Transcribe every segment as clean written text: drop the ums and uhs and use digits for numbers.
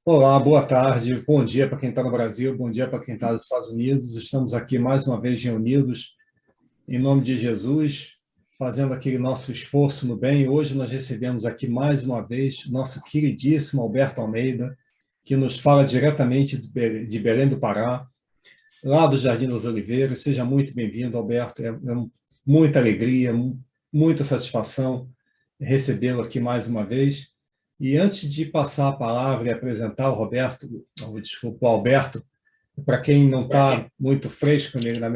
Olá, boa tarde, bom dia para quem está no Brasil, bom dia para quem está nos Estados Unidos. Estamos aqui mais uma vez reunidos em nome de Jesus, fazendo aquele nosso esforço no bem. Hoje nós recebemos aqui mais uma vez nosso queridíssimo Alberto Almeida, que nos fala diretamente de Belém do Pará, lá do Jardim das Oliveiras. Seja muito bem-vindo, Alberto. Muita alegria, muita satisfação recebê-lo aqui mais uma vez. E antes de passar a palavra e apresentar o desculpa, o Alberto, para quem não está muito fresco com ele na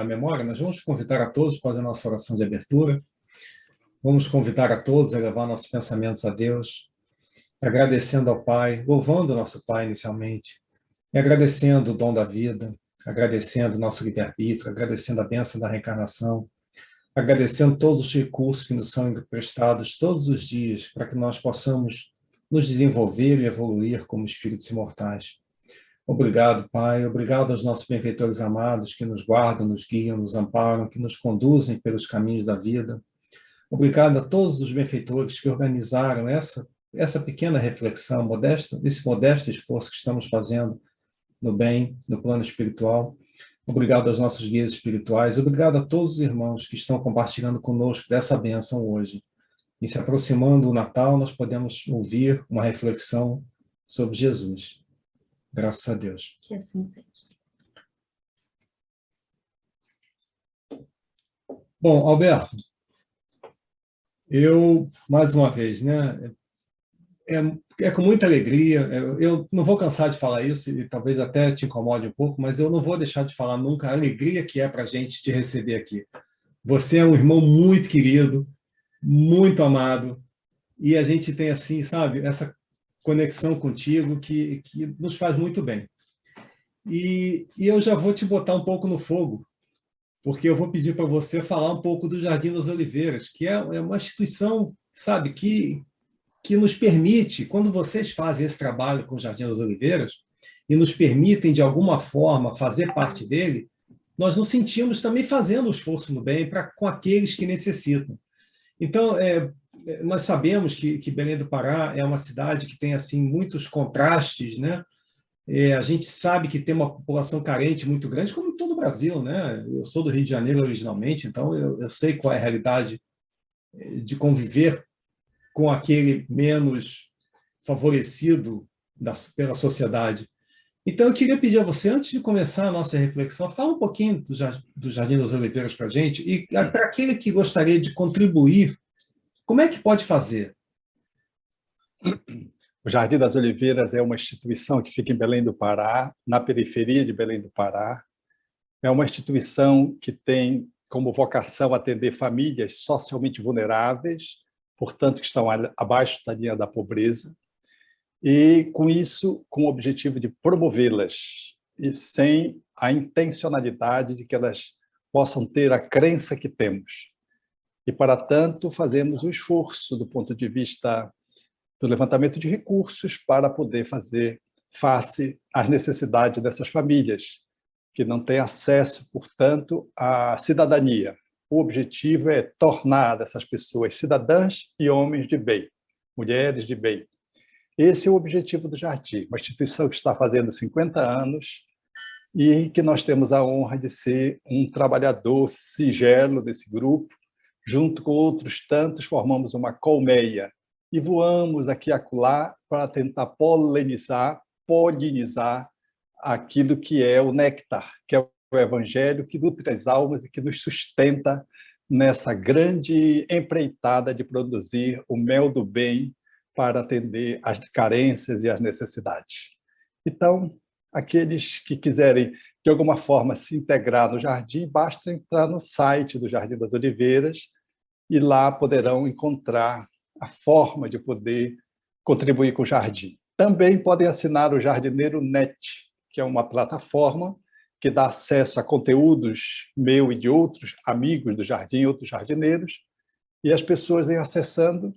memória, nós vamos convidar a todos para fazer a nossa oração de abertura. Vamos convidar a todos a levar nossos pensamentos a Deus, agradecendo ao Pai, louvando o nosso Pai inicialmente, e agradecendo o dom da vida, agradecendo o nosso livre-arbítrio, agradecendo a bênção da reencarnação, agradecendo todos os recursos que nos são emprestados todos os dias para que nós possamos nos desenvolver e evoluir como espíritos imortais. Obrigado, Pai. Obrigado aos nossos benfeitores amados que nos guardam, nos guiam, nos amparam, que nos conduzem pelos caminhos da vida. Obrigado a todos os benfeitores que organizaram essa pequena reflexão modesta, esse modesto esforço que estamos fazendo no bem, no plano espiritual. Obrigado aos nossos guias espirituais. Obrigado a todos os irmãos que estão compartilhando conosco dessa bênção hoje. E se aproximando do Natal, nós podemos ouvir uma reflexão sobre Jesus. Graças a Deus. Que assim seja. Bom, Alberto, eu, mais uma vez, né, é com muita alegria, eu não vou cansar de falar isso, e talvez até te incomode um pouco, mas eu não vou deixar de falar nunca a alegria que é para a gente te receber aqui. Você é um irmão muito querido, muito amado, e a gente tem, assim, sabe, essa conexão contigo que nos faz muito bem. E eu já vou te botar um pouco no fogo, porque eu vou pedir para você falar um pouco do Jardim das Oliveiras, que é uma instituição, sabe, que nos permite, quando vocês fazem esse trabalho com o Jardim das Oliveiras, e nos permitem, de alguma forma, fazer parte dele, nós nos sentimos também fazendo o esforço no bem com aqueles que necessitam. Então, nós sabemos que Belém do Pará é uma cidade que tem assim muitos contrastes, né? A gente sabe que tem uma população carente muito grande, como em todo o Brasil, né? Eu sou do Rio de Janeiro originalmente, então eu sei qual é a realidade de conviver com aquele menos favorecido pela sociedade. Então, eu queria pedir a você, antes de começar a nossa reflexão, fala um pouquinho do Jardim das Oliveiras para a gente, e para aquele que gostaria de contribuir, como é que pode fazer? O Jardim das Oliveiras é uma instituição que fica em Belém do Pará, na periferia de Belém do Pará. É uma instituição que tem como vocação atender famílias socialmente vulneráveis, portanto, que estão abaixo da linha da pobreza, e, com isso, com o objetivo de promovê-las, e sem a intencionalidade de que elas possam ter a crença que temos. E, para tanto, fazemos um esforço do ponto de vista do levantamento de recursos para poder fazer face às necessidades dessas famílias, que não têm acesso, portanto, à cidadania. O objetivo é tornar essas pessoas cidadãs e homens de bem, mulheres de bem. Esse é o objetivo do Jardim, uma instituição que está fazendo 50 anos e que nós temos a honra de ser um trabalhador singelo desse grupo. Junto com outros tantos, formamos uma colmeia e voamos aqui e acolá para tentar polinizar aquilo que é o néctar, que é o Evangelho, que nutre as almas e que nos sustenta nessa grande empreitada de produzir o mel do bem para atender às carências e às necessidades. Então, aqueles que quiserem, de alguma forma, se integrar no Jardim, basta entrar no site do Jardim das Oliveiras e lá poderão encontrar a forma de poder contribuir com o Jardim. Também podem assinar o Jardineiro Net, que é uma plataforma que dá acesso a conteúdos meu e de outros amigos do Jardim, outros jardineiros, e as pessoas, em acessando,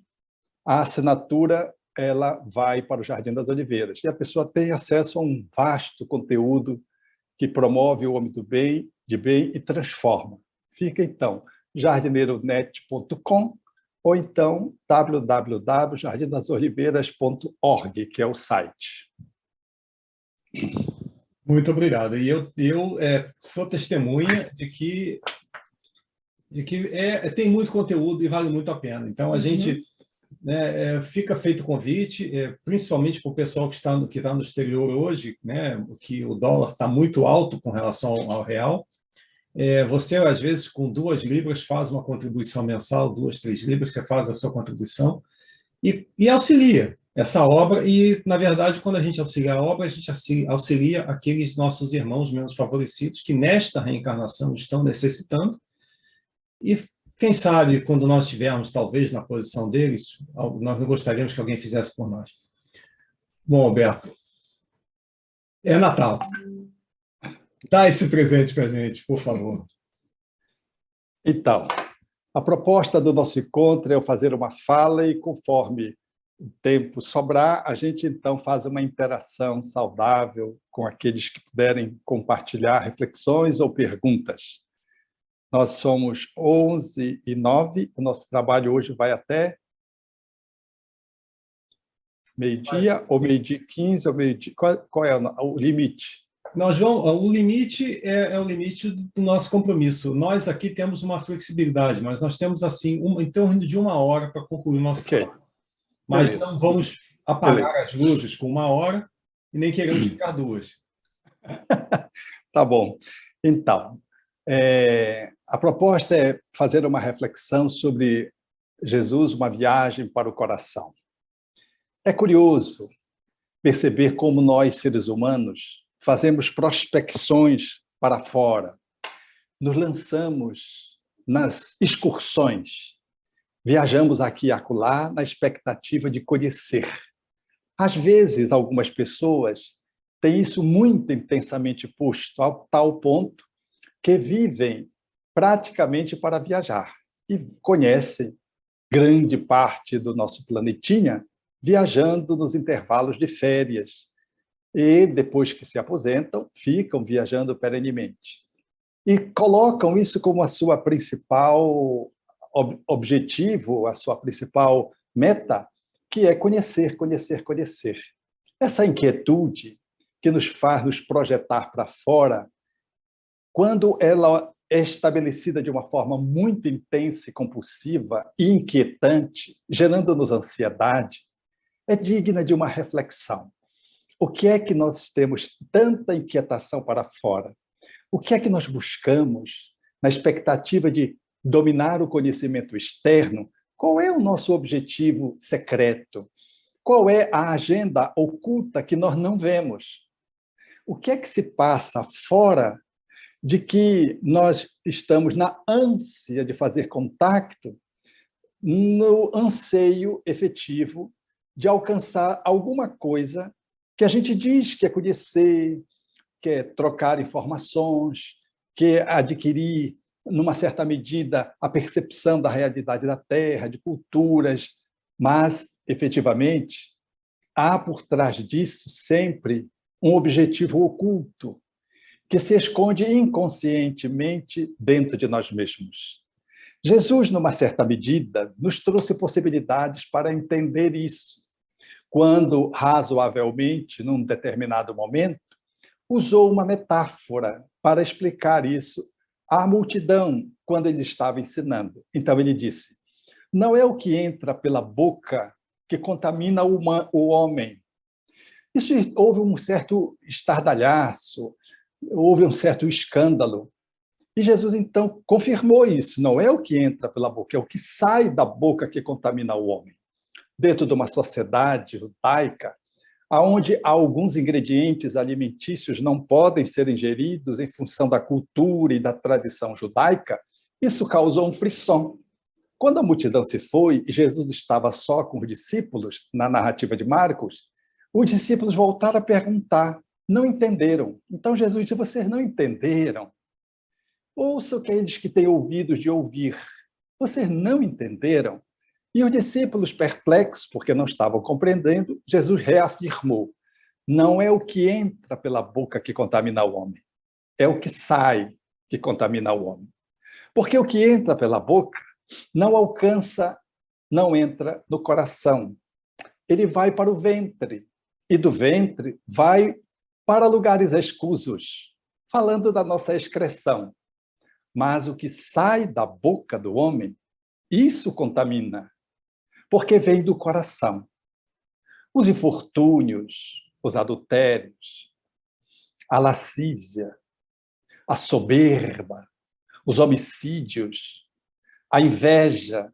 a assinatura ela vai para o Jardim das Oliveiras. E a pessoa tem acesso a um vasto conteúdo que promove o homem do bem, de bem e transforma. Fica, então, jardineironet.com ou então www.jardimdasoliveiras.org, que é o site. Muito obrigado. E eu sou testemunha de que tem muito conteúdo e vale muito a pena. Então, a gente, né, fica feito o convite, principalmente para o pessoal que está no exterior hoje, né, que o dólar está muito alto com relação ao real. Você, às vezes, com 2 libras, faz uma contribuição mensal, 2, 3 libras, você faz a sua contribuição e auxilia essa obra. E, na verdade, quando a gente auxilia a obra, a gente auxilia aqueles nossos irmãos menos favorecidos que, nesta reencarnação, estão necessitando. E, quem sabe, quando nós estivermos, talvez, na posição deles, nós não gostaríamos que alguém fizesse por nós. Bom, Alberto, é Natal. Dá esse presente para a gente, por favor. Então, a proposta do nosso encontro é eu fazer uma fala e, conforme o tempo sobrar, a gente, então, faz uma interação saudável com aqueles que puderem compartilhar reflexões ou perguntas. Nós somos 11h09, o nosso trabalho hoje vai até meio-dia, ou meio-dia e 15, ou meio-dia... Qual é o limite? O limite é o limite do nosso compromisso. Nós aqui temos uma flexibilidade, mas nós temos, assim, em torno de 1 hora para concluir o nosso trabalho. Mas beleza, não vamos apagar as luzes com 1 hora e nem queremos ficar 2. Tá bom. Então, a proposta é fazer uma reflexão sobre Jesus, uma viagem para o coração. É curioso perceber como nós, seres humanos, fazemos prospecções para fora, nos lançamos nas excursões, viajamos aqui e acolá na expectativa de conhecer. Às vezes, algumas pessoas têm isso muito intensamente posto, ao tal ponto que vivem praticamente para viajar e conhecem grande parte do nosso planetinha viajando nos intervalos de férias e, depois que se aposentam, ficam viajando perenemente. E colocam isso como a sua principal objetivo, a sua principal meta, que é conhecer, conhecer, conhecer. Essa inquietude que nos faz nos projetar para fora, quando ela é estabelecida de uma forma muito intensa e compulsiva e inquietante, gerando-nos ansiedade, é digna de uma reflexão. O que é que nós temos tanta inquietação para fora? O que é que nós buscamos na expectativa de dominar o conhecimento externo? Qual é o nosso objetivo secreto? Qual é a agenda oculta que nós não vemos? O que é que se passa fora de que nós estamos na ânsia de fazer contato, no anseio efetivo de alcançar alguma coisa que a gente diz que é conhecer, que é trocar informações, que é adquirir, numa certa medida, a percepção da realidade da Terra, de culturas, mas, efetivamente, há por trás disso sempre um objetivo oculto, que se esconde inconscientemente dentro de nós mesmos. Jesus, numa certa medida, nos trouxe possibilidades para entender isso, quando, razoavelmente, num determinado momento, usou uma metáfora para explicar isso à multidão quando ele estava ensinando. Então, ele disse, não é o que entra pela boca que contamina o homem. Isso houve um certo estardalhaço, houve um certo escândalo. E Jesus, então, confirmou isso. Não é o que entra pela boca, é o que sai da boca que contamina o homem. Dentro de uma sociedade judaica, onde alguns ingredientes alimentícios não podem ser ingeridos em função da cultura e da tradição judaica, isso causou um frisson. Quando a multidão se foi e Jesus estava só com os discípulos, na narrativa de Marcos, os discípulos voltaram a perguntar, não entenderam. Então Jesus disse, vocês não entenderam? Ouçam aqueles que têm ouvidos de ouvir. Vocês não entenderam? E os discípulos, perplexos, porque não estavam compreendendo, Jesus reafirmou, não é o que entra pela boca que contamina o homem, é o que sai que contamina o homem. Porque o que entra pela boca não alcança não entra no coração. Ele vai para o ventre, e do ventre vai para lugares escusos, falando da nossa excreção. Mas o que sai da boca do homem, isso contamina, porque vem do coração. Os infortúnios, os adultérios, a lascívia, a soberba, os homicídios, a inveja,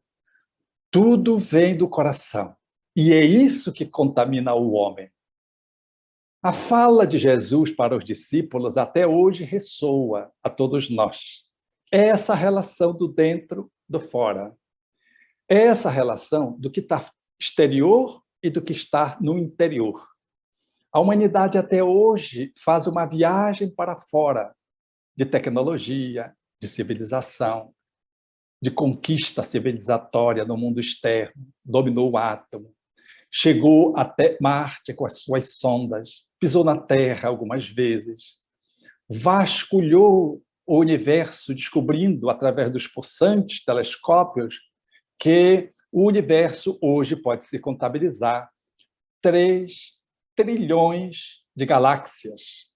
tudo vem do coração. E é isso que contamina o homem. A fala de Jesus para os discípulos até hoje ressoa a todos nós. É essa relação do dentro, do fora. É essa relação do que está exterior e do que está no interior. A humanidade até hoje faz uma viagem para fora de tecnologia, de civilização, de conquista civilizatória no mundo externo, dominou o átomo, chegou até Marte com as suas sondas, pisou na Terra algumas vezes, vasculhou o universo, descobrindo, através dos possantes telescópios, que o universo hoje pode se contabilizar 3 trilhões de galáxias.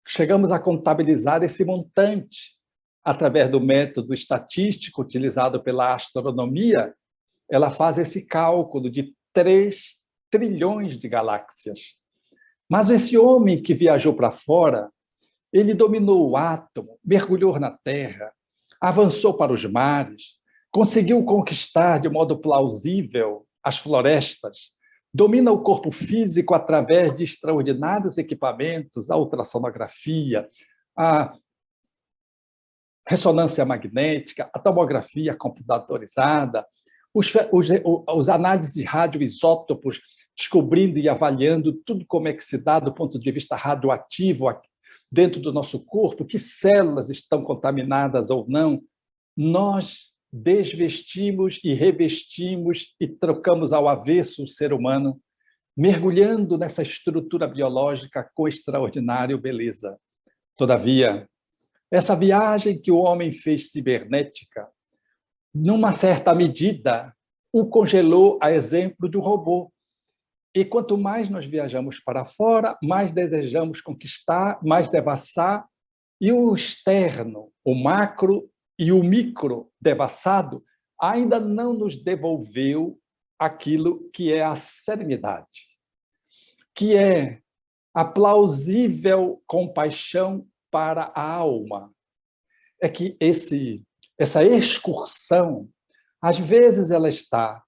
Chegamos a contabilizar esse montante através do método estatístico utilizado pela astronomia. Ela faz esse cálculo de 3 trilhões de galáxias. Mas esse homem que viajou para fora, ele dominou o átomo, mergulhou na Terra, avançou para os mares, conseguiu conquistar de modo plausível as florestas, domina o corpo físico através de extraordinários equipamentos, a ultrassonografia, a ressonância magnética, a tomografia computadorizada, os análises de radioisótopos, descobrindo e avaliando tudo como é que se dá do ponto de vista radioativo dentro do nosso corpo, que células estão contaminadas ou não. Nós desvestimos e revestimos e trocamos ao avesso o ser humano, mergulhando nessa estrutura biológica com extraordinária beleza. Todavia, essa viagem que o homem fez cibernética, numa certa medida, o congelou a exemplo de um robô. E quanto mais nós viajamos para fora, mais desejamos conquistar, mais devassar, e o externo, o macro e o micro devassado, ainda não nos devolveu aquilo que é a serenidade, que é a plausível compaixão para a alma. É que essa excursão, às vezes ela está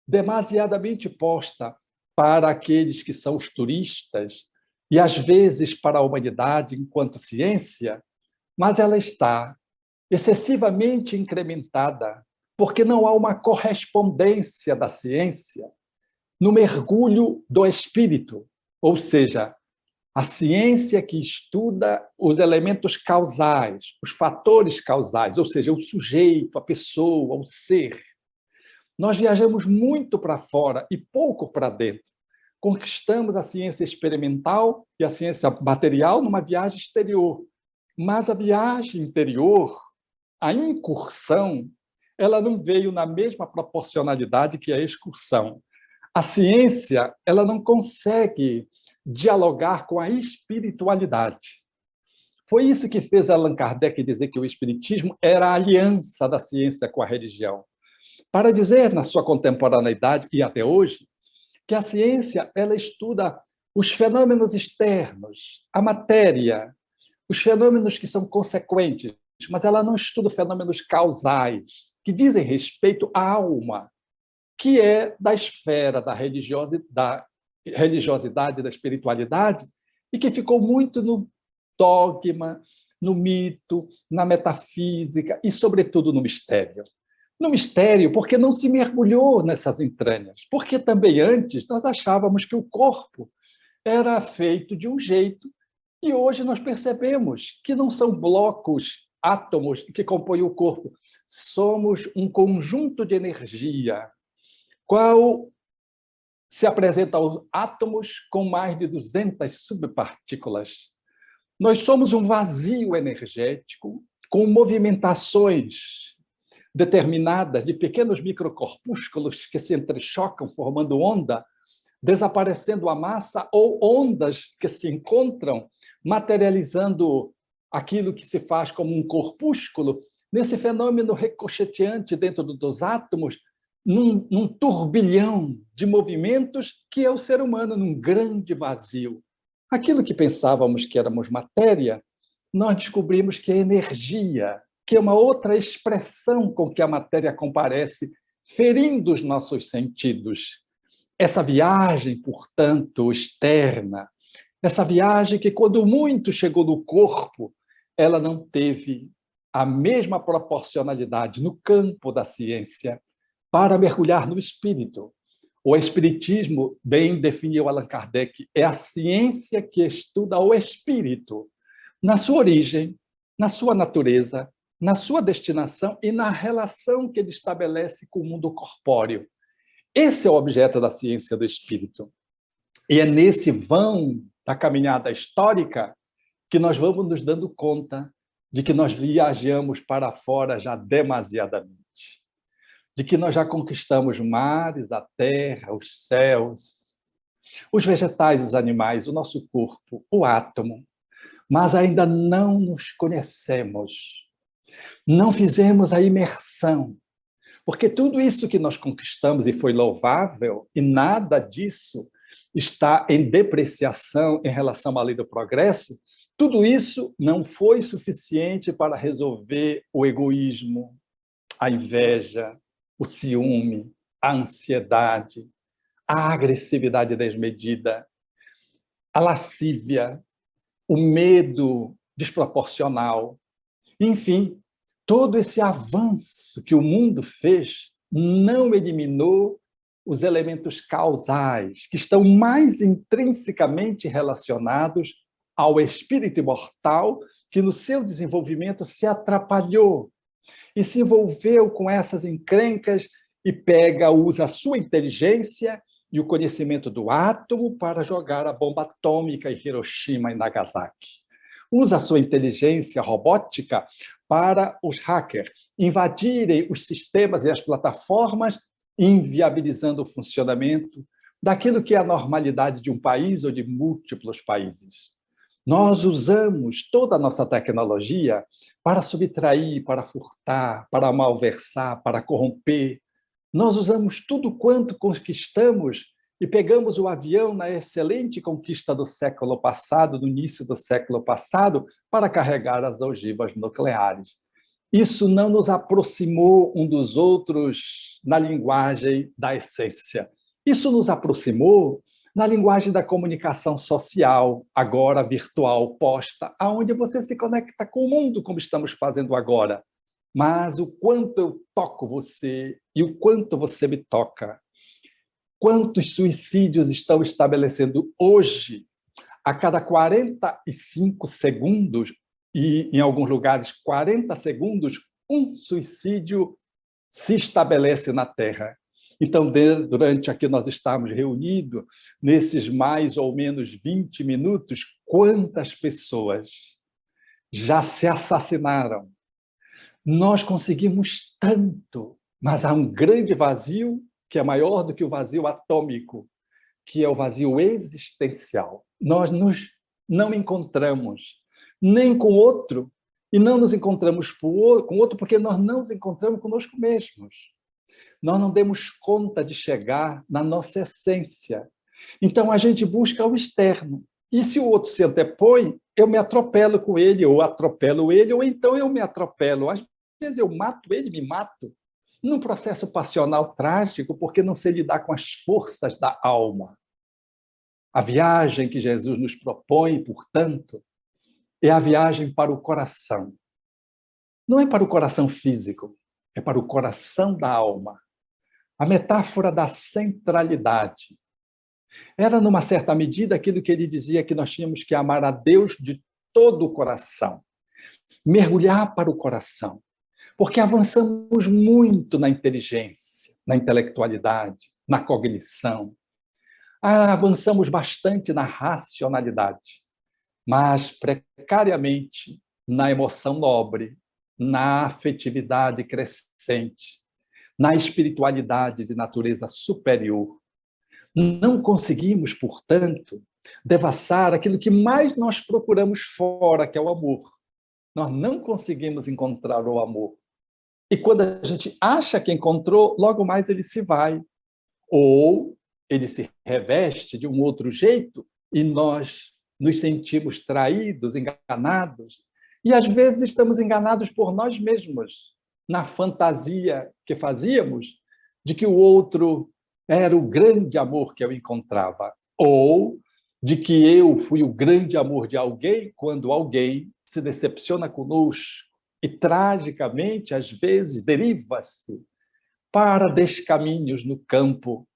demasiadamente posta para aqueles que são os turistas e, às vezes, para a humanidade enquanto ciência, mas ela está excessivamente incrementada porque não há uma correspondência da ciência no mergulho do espírito, ou seja, a ciência que estuda os elementos causais, os fatores causais, ou seja, o sujeito, a pessoa, o ser. Nós viajamos muito para fora e pouco para dentro. Conquistamos a ciência experimental e a ciência material numa viagem exterior. Mas a viagem interior, a incursão, ela não veio na mesma proporcionalidade que a excursão. A ciência, ela não consegue dialogar com a espiritualidade. Foi isso que fez Allan Kardec dizer que o espiritismo era a aliança da ciência com a religião. Para dizer, na sua contemporaneidade e até hoje, que a ciência ela estuda os fenômenos externos, a matéria, os fenômenos que são consequentes, mas ela não estuda fenômenos causais, que dizem respeito à alma, que é da esfera da religiosidade, da espiritualidade, e que ficou muito no dogma, no mito, na metafísica e, sobretudo, no mistério. No mistério, porque não se mergulhou nessas entranhas. Porque também antes nós achávamos que o corpo era feito de um jeito e hoje nós percebemos que não são blocos, átomos que compõem o corpo. Somos um conjunto de energia, qual se apresenta aos átomos com mais de 200 subpartículas. Nós somos um vazio energético com movimentações determinadas de pequenos microcorpúsculos que se entrechocam formando onda, desaparecendo a massa, ou ondas que se encontram materializando aquilo que se faz como um corpúsculo, nesse fenômeno ricocheteante dentro dos átomos, num turbilhão de movimentos que é o ser humano, num grande vazio. Aquilo que pensávamos que éramos matéria, nós descobrimos que é energia, que é uma outra expressão com que a matéria comparece, ferindo os nossos sentidos. Essa viagem, portanto, externa, essa viagem que, quando muito chegou no corpo, ela não teve a mesma proporcionalidade no campo da ciência para mergulhar no espírito. O espiritismo, bem definiu Allan Kardec, é a ciência que estuda o espírito, na sua origem, na sua natureza, na sua destinação e na relação que ele estabelece com o mundo corpóreo. Esse é o objeto da ciência do espírito. E é nesse vão da caminhada histórica que nós vamos nos dando conta de que nós viajamos para fora já demasiadamente, de que nós já conquistamos mares, a terra, os céus, os vegetais, os animais, o nosso corpo, o átomo, mas ainda não nos conhecemos, não fizemos a imersão, porque tudo isso que nós conquistamos e foi louvável, e nada disso está em depreciação em relação à lei do progresso, tudo isso não foi suficiente para resolver o egoísmo, a inveja, o ciúme, a ansiedade, a agressividade desmedida, a lascívia, o medo desproporcional. Enfim, todo esse avanço que o mundo fez não eliminou os elementos causais, que estão mais intrinsecamente relacionados ao espírito imortal, que no seu desenvolvimento se atrapalhou e se envolveu com essas encrencas e usa a sua inteligência e o conhecimento do átomo para jogar a bomba atômica em Hiroshima e Nagasaki. Usa a sua inteligência robótica para os hackers invadirem os sistemas e as plataformas, inviabilizando o funcionamento daquilo que é a normalidade de um país ou de múltiplos países. Nós usamos toda a nossa tecnologia para subtrair, para furtar, para malversar, para corromper. Nós usamos tudo quanto conquistamos e pegamos o avião na excelente conquista do século passado, no início do século passado, para carregar as ogivas nucleares. Isso não nos aproximou um dos outros na linguagem da essência. Isso nos aproximou na linguagem da comunicação social, agora virtual, posta, aonde você se conecta com o mundo, como estamos fazendo agora. Mas o quanto eu toco você e o quanto você me toca. Quantos suicídios estão estabelecendo hoje? A cada 45 segundos, e em alguns lugares 40 segundos, um suicídio se estabelece na Terra. Então, durante aqui nós estamos reunidos, nesses mais ou menos 20 minutos, quantas pessoas já se assassinaram? Nós conseguimos tanto, mas há um grande vazio que é maior do que o vazio atômico, que é o vazio existencial. Nós não encontramos nem com outro, e não nos encontramos com outro porque nós não nos encontramos conosco mesmos. Nós não demos conta de chegar na nossa essência. Então, a gente busca o externo. E se o outro se antepõe, eu me atropelo com ele, ou atropelo ele, ou então eu me atropelo. Às vezes eu mato ele, me mato. Num processo passional trágico, porque não sei lidar com as forças da alma. A viagem que Jesus nos propõe, portanto, é a viagem para o coração. Não é para o coração físico, é para o coração da alma. A metáfora da centralidade. Era, numa certa medida, aquilo que ele dizia que nós tínhamos que amar a Deus de todo o coração. Mergulhar para o coração. Porque avançamos muito na inteligência, na intelectualidade, na cognição. Avançamos bastante na racionalidade, mas precariamente na emoção nobre, na afetividade crescente, na espiritualidade de natureza superior. Não conseguimos, portanto, devassar aquilo que mais nós procuramos fora, que é o amor. Nós não conseguimos encontrar o amor. E quando a gente acha que encontrou, logo mais ele se vai. Ou ele se reveste de um outro jeito e nós nos sentimos traídos, enganados. E às vezes estamos enganados por nós mesmos, na fantasia que fazíamos de que o outro era o grande amor que eu encontrava. Ou de que eu fui o grande amor de alguém quando alguém se decepciona conosco e, tragicamente, às vezes, deriva-se para descaminhos no campo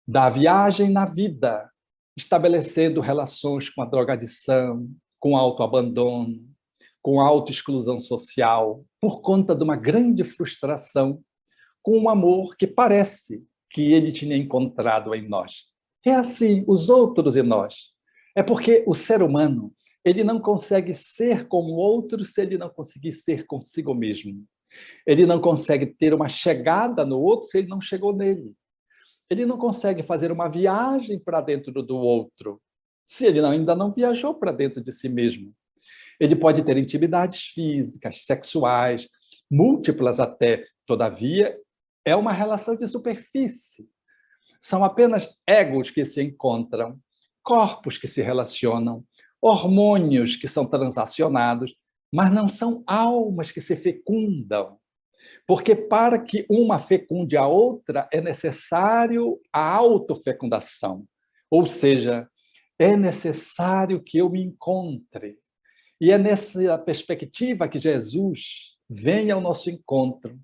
da viagem na vida, estabelecendo relações com a drogadição, com autoabandono, com autoexclusão social, por conta de uma grande frustração com um amor que parece que ele tinha encontrado em nós. É assim, os outros em nós. É porque o ser humano, ele não consegue ser como o outro se ele não conseguir ser consigo mesmo. Ele não consegue ter uma chegada no outro se ele não chegou nele. Ele não consegue fazer uma viagem para dentro do outro se ele ainda não viajou para dentro de si mesmo. Ele pode ter intimidades físicas, sexuais, múltiplas até. Todavia, é uma relação de superfície. São apenas egos que se encontram, corpos que se relacionam, hormônios que são transacionados, mas não são almas que se fecundam. Porque para que uma fecunde a outra, é necessário a autofecundação. Ou seja, é necessário que eu me encontre. E é nessa perspectiva que Jesus vem ao nosso encontro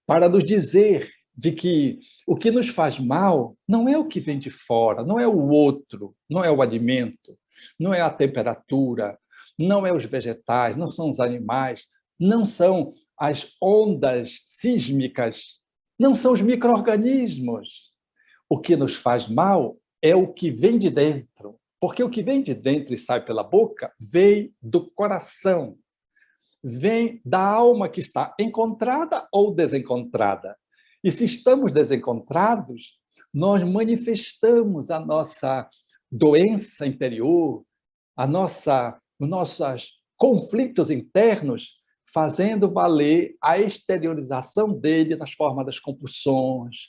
para nos dizer de que o que nos faz mal não é o que vem de fora, não é o outro, não é o alimento, não é a temperatura, não é os vegetais, não são os animais, não são as ondas sísmicas, não são os micro-organismos. O que nos faz mal é o que vem de dentro, porque o que vem de dentro e sai pela boca vem do coração, vem da alma que está encontrada ou desencontrada. E se estamos desencontrados, nós manifestamos a nossa doença interior, os nossos conflitos internos, fazendo valer a exteriorização dele nas formas das compulsões,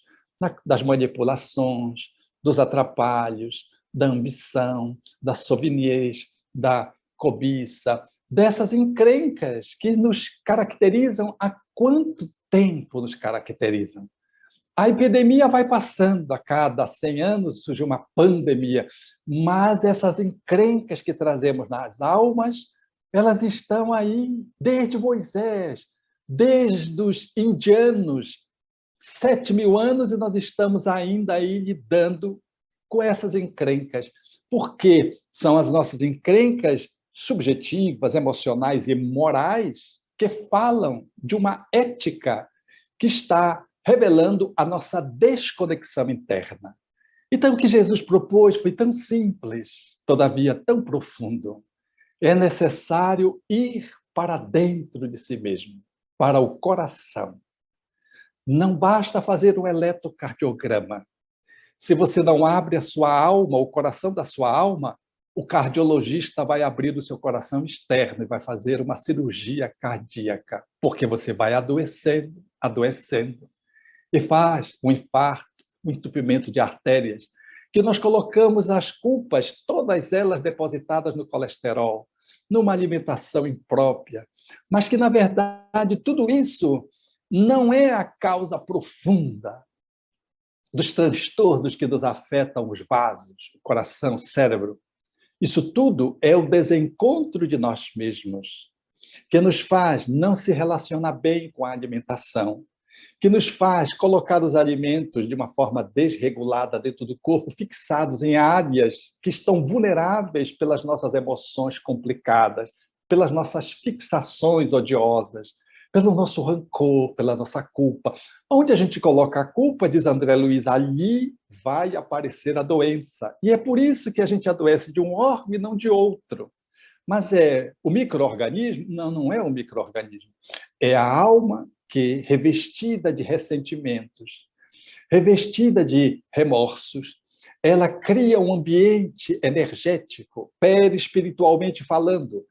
das manipulações, dos atrapalhos, da ambição, da soberbiez, da cobiça, dessas encrencas que nos caracterizam há quanto tempo nos caracterizam. A epidemia vai passando, a cada 100 anos surge uma pandemia, mas essas encrencas que trazemos nas almas, elas estão aí desde Moisés, desde os indianos, 7.000 anos, e nós estamos ainda aí lidando com essas encrencas. Porque são as nossas encrencas subjetivas, emocionais e morais que falam de uma ética que está revelando a nossa desconexão interna. Então, o que Jesus propôs foi tão simples, todavia tão profundo. É necessário ir para dentro de si mesmo, para o coração. Não basta fazer um eletrocardiograma. Se você não abre a sua alma, o coração da sua alma, o cardiologista vai abrir o seu coração externo e vai fazer uma cirurgia cardíaca, porque você vai adoecendo, adoecendo, e faz um infarto, um entupimento de artérias, que nós colocamos as culpas, todas elas depositadas no colesterol, numa alimentação imprópria, mas que, na verdade, tudo isso não é a causa profunda dos transtornos que nos afetam os vasos, o coração, o cérebro. Isso tudo é o desencontro de nós mesmos, que nos faz não se relacionar bem com a alimentação, que nos faz colocar os alimentos de uma forma desregulada dentro do corpo, fixados em áreas que estão vulneráveis pelas nossas emoções complicadas, pelas nossas fixações odiosas, pelo nosso rancor, pela nossa culpa. Onde a gente coloca a culpa, diz André Luiz, ali vai aparecer a doença. E é por isso que a gente adoece de um órgão e não de outro. Mas é o micro-organismo? Não, não é o micro-organismo. É a alma que, revestida de ressentimentos, revestida de remorsos, ela cria um ambiente energético, perispiritualmente falando,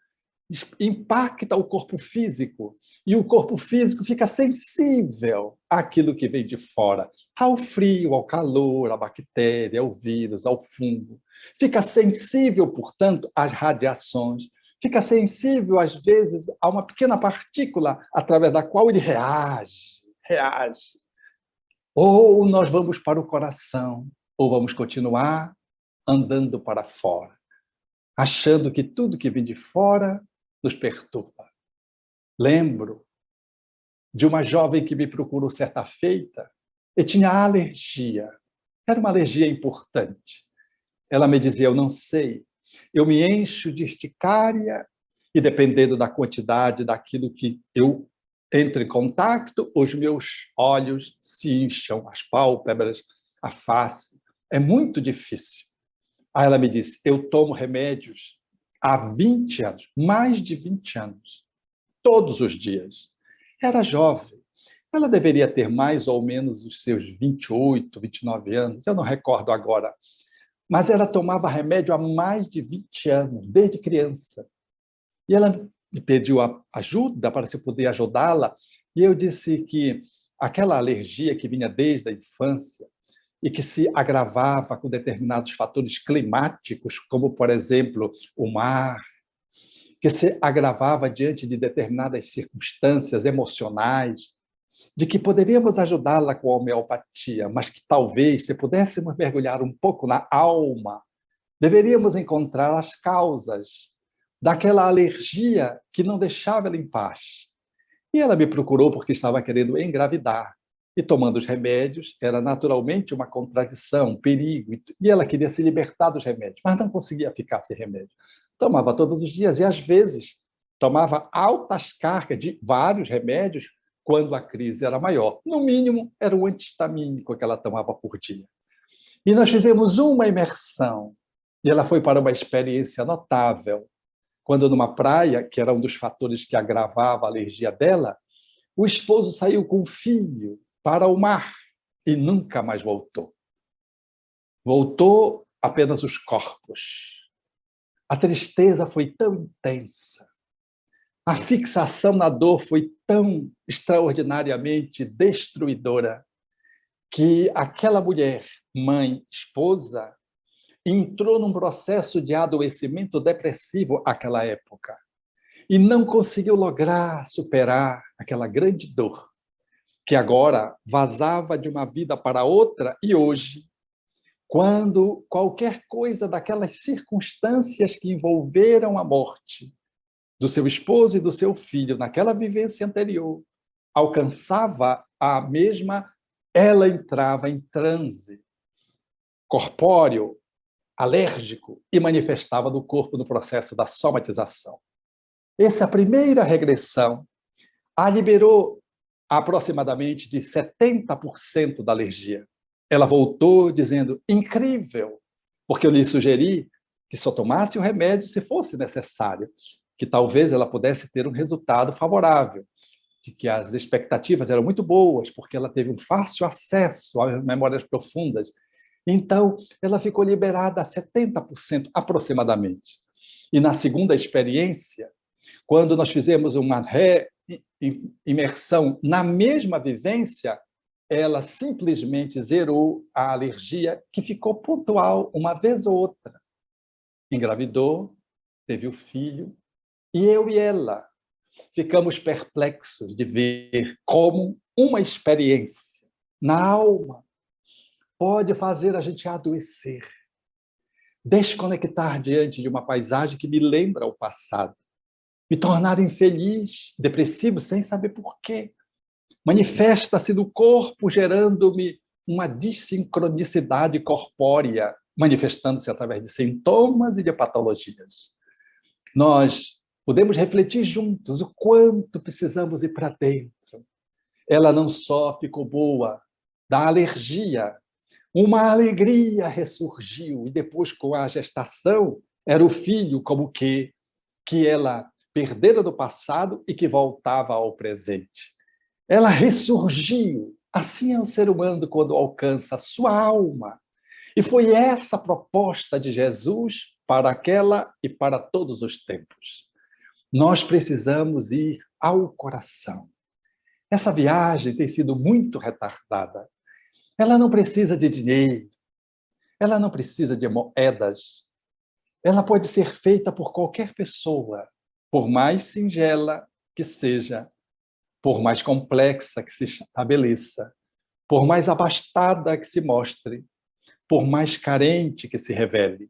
impacta o corpo físico, e o corpo físico fica sensível àquilo que vem de fora, ao frio, ao calor, à bactéria, ao vírus, ao fungo. Fica sensível, portanto, às radiações, fica sensível, às vezes, a uma pequena partícula através da qual ele reage. Ou nós vamos para o coração, ou vamos continuar andando para fora, achando que tudo que vem de fora nos perturba. Lembro de uma jovem que me procurou certa feita e tinha alergia. Era uma alergia importante. Ela me dizia, eu não sei, eu me encho de urticária e dependendo da quantidade daquilo que eu entro em contato, os meus olhos se incham, as pálpebras, a face. É muito difícil. Aí ela me disse, eu tomo remédios há 20 anos, mais de 20 anos, todos os dias. Era jovem. Ela deveria ter mais ou menos os seus 28, 29 anos, eu não recordo agora. Mas ela tomava remédio há mais de 20 anos, desde criança. E ela me pediu ajuda para se eu poder ajudá-la, e eu disse que aquela alergia que vinha desde a infância e que se agravava com determinados fatores climáticos, como, por exemplo, o mar, que se agravava diante de determinadas circunstâncias emocionais, de que poderíamos ajudá-la com a homeopatia, mas que talvez, se pudéssemos mergulhar um pouco na alma, deveríamos encontrar as causas daquela alergia que não deixava ela em paz. E ela me procurou porque estava querendo engravidar. E tomando os remédios, era naturalmente uma contradição, um perigo. E ela queria se libertar dos remédios, mas não conseguia ficar sem remédio. Tomava todos os dias e, às vezes, tomava altas cargas de vários remédios quando a crise era maior. No mínimo, era o antihistamínico que ela tomava por dia. E nós fizemos uma imersão. E ela foi para uma experiência notável. Quando numa praia, que era um dos fatores que agravava a alergia dela, o esposo saiu com o filho para o mar e nunca mais voltou. Voltou apenas os corpos. A tristeza foi tão intensa. A fixação na dor foi tão extraordinariamente destruidora que aquela mulher, mãe, esposa, entrou num processo de adoecimento depressivo naquela época e não conseguiu lograr superar aquela grande dor que agora vazava de uma vida para outra e hoje, quando qualquer coisa daquelas circunstâncias que envolveram a morte do seu esposo e do seu filho naquela vivência anterior alcançava a mesma, ela entrava em transe corpóreo, alérgico e manifestava no corpo no processo da somatização. Essa primeira regressão a liberou aproximadamente de 70% da alergia. Ela voltou dizendo, incrível, porque eu lhe sugeri que só tomasse o remédio se fosse necessário, que talvez ela pudesse ter um resultado favorável, de que as expectativas eram muito boas, porque ela teve um fácil acesso às memórias profundas. Então, ela ficou liberada a 70% aproximadamente. E na segunda experiência, quando nós fizemos uma imersão na mesma vivência, ela simplesmente zerou a alergia, que ficou pontual uma vez ou outra. Engravidou, teve o filho, e eu e ela ficamos perplexos de ver como uma experiência na alma pode fazer a gente adoecer, desconectar diante de uma paisagem que me lembra o passado, me tornar infeliz, depressivo, sem saber por quê. Manifesta-se no corpo, gerando-me uma desincronicidade corpórea, manifestando-se através de sintomas e de patologias. Nós podemos refletir juntos o quanto precisamos ir para dentro. Ela não só ficou boa da alergia, uma alegria ressurgiu, e depois, com a gestação, era o filho como que ela perdera no passado e que voltava ao presente. Ela ressurgiu. Assim é o ser humano quando alcança a sua alma. E foi essa a proposta de Jesus para aquela e para todos os tempos. Nós precisamos ir ao coração. Essa viagem tem sido muito retardada. Ela não precisa de dinheiro, ela não precisa de moedas. Ela pode ser feita por qualquer pessoa, por mais singela que seja, por mais complexa que se estabeleça, por mais abastada que se mostre, por mais carente que se revele.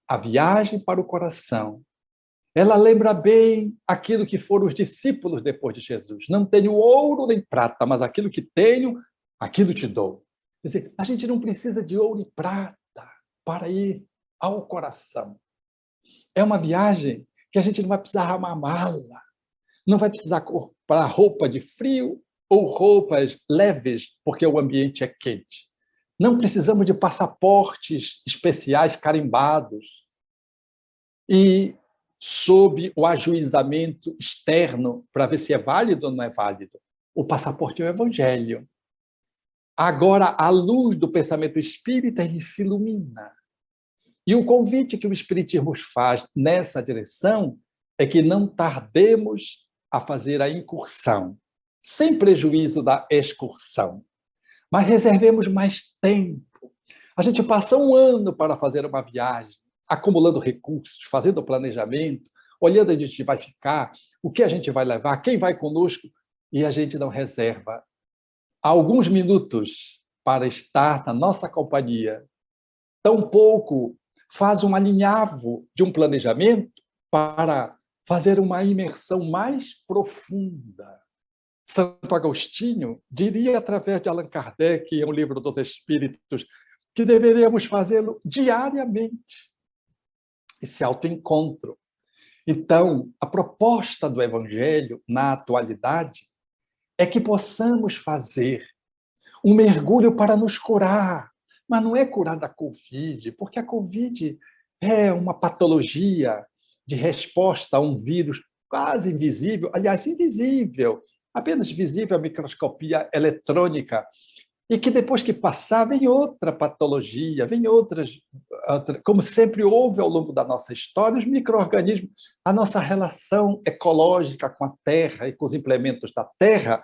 A viagem para o coração, ela lembra bem aquilo que foram os discípulos depois de Jesus. Não tenho ouro nem prata, mas aquilo que tenho, aquilo te dou. Quer dizer, a gente não precisa de ouro e prata para ir ao coração. É uma viagem que a gente não vai precisar armar mala, não vai precisar comprar roupa de frio ou roupas leves, porque o ambiente é quente. Não precisamos de passaportes especiais carimbados e sob o ajuizamento externo para ver se é válido ou não é válido. O passaporte é o Evangelho. Agora, a luz do pensamento espírita, ele se ilumina. E o convite que o Espiritismo faz nessa direção é que não tardemos a fazer a incursão, sem prejuízo da excursão, mas reservemos mais tempo. A gente passa um ano para fazer uma viagem, acumulando recursos, fazendo planejamento, olhando onde a gente vai ficar, o que a gente vai levar, quem vai conosco, e a gente não reserva alguns minutos para estar na nossa companhia. Tampouco faz um alinhavo de um planejamento para fazer uma imersão mais profunda. Santo Agostinho diria, através de Allan Kardec, em um livro dos Espíritos, que deveríamos fazê-lo diariamente, esse autoencontro. Então, a proposta do Evangelho, na atualidade, é que possamos fazer um mergulho para nos curar, mas não é curar da Covid, porque a Covid é uma patologia de resposta a um vírus quase invisível, aliás, invisível, apenas visível à microscopia eletrônica, e que depois que passar, vem outra patologia, vem outras, como sempre houve ao longo da nossa história, os micro-organismos, a nossa relação ecológica com a Terra e com os implementos da Terra,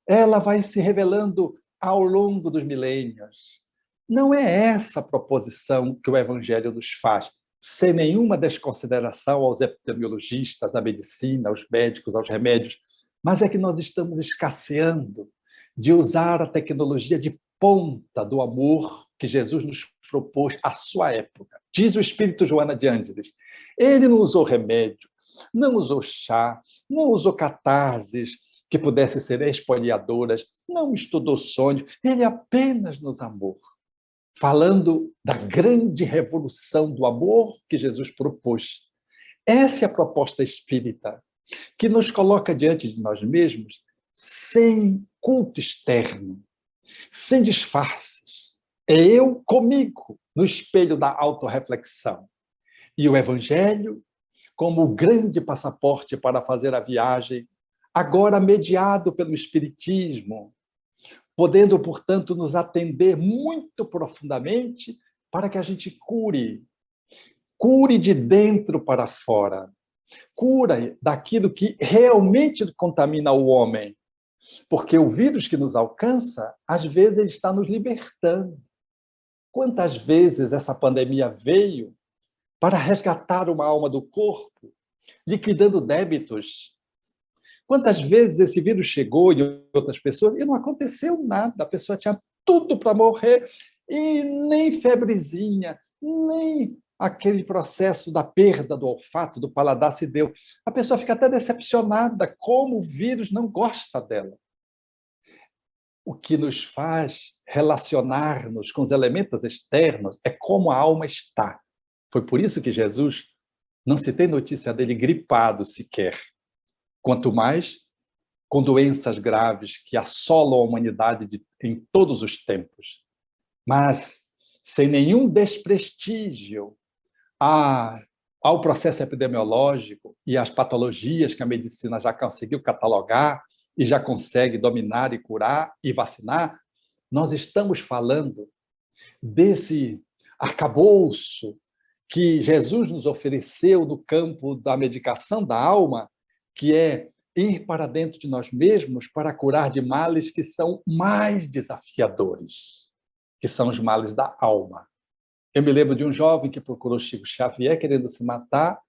ela vai se revelando ao longo dos milênios. Não é essa a proposição que o Evangelho nos faz, sem nenhuma desconsideração aos epidemiologistas, à medicina, aos médicos, aos remédios, mas é que nós estamos escasseando de usar a tecnologia de ponta do amor que Jesus nos propôs à sua época. Diz o Espírito Joana de Ângeles, ele não usou remédio, não usou chá, não usou catarses que pudessem ser expoliadoras, não estudou sonhos, ele apenas nos amou, falando da grande revolução do amor que Jesus propôs. Essa é a proposta espírita, que nos coloca diante de nós mesmos sem culto externo, sem disfarces. É eu comigo, no espelho da autorreflexão. E o Evangelho, como o grande passaporte para fazer a viagem, agora mediado pelo Espiritismo, podendo, portanto, nos atender muito profundamente para que a gente cure de dentro para fora, cura daquilo que realmente contamina o homem, porque o vírus que nos alcança, às vezes, ele está nos libertando. Quantas vezes essa pandemia veio para resgatar uma alma do corpo, liquidando débitos? Quantas vezes esse vírus chegou em outras pessoas e não aconteceu nada, a pessoa tinha tudo para morrer e nem febrezinha, nem aquele processo da perda do olfato, do paladar se deu. A pessoa fica até decepcionada como o vírus não gosta dela. O que nos faz relacionar-nos com os elementos externos é como a alma está. Foi por isso que Jesus não se tem notícia dele gripado sequer. Quanto mais com doenças graves que assolam a humanidade em todos os tempos. Mas sem nenhum desprestígio ao processo epidemiológico e às patologias que a medicina já conseguiu catalogar e já consegue dominar e curar e vacinar, nós estamos falando desse arcabouço que Jesus nos ofereceu no campo da medicação da alma, que é ir para dentro de nós mesmos para curar de males que são mais desafiadores, que são os males da alma. Eu me lembro de um jovem que procurou Chico Xavier querendo se matar,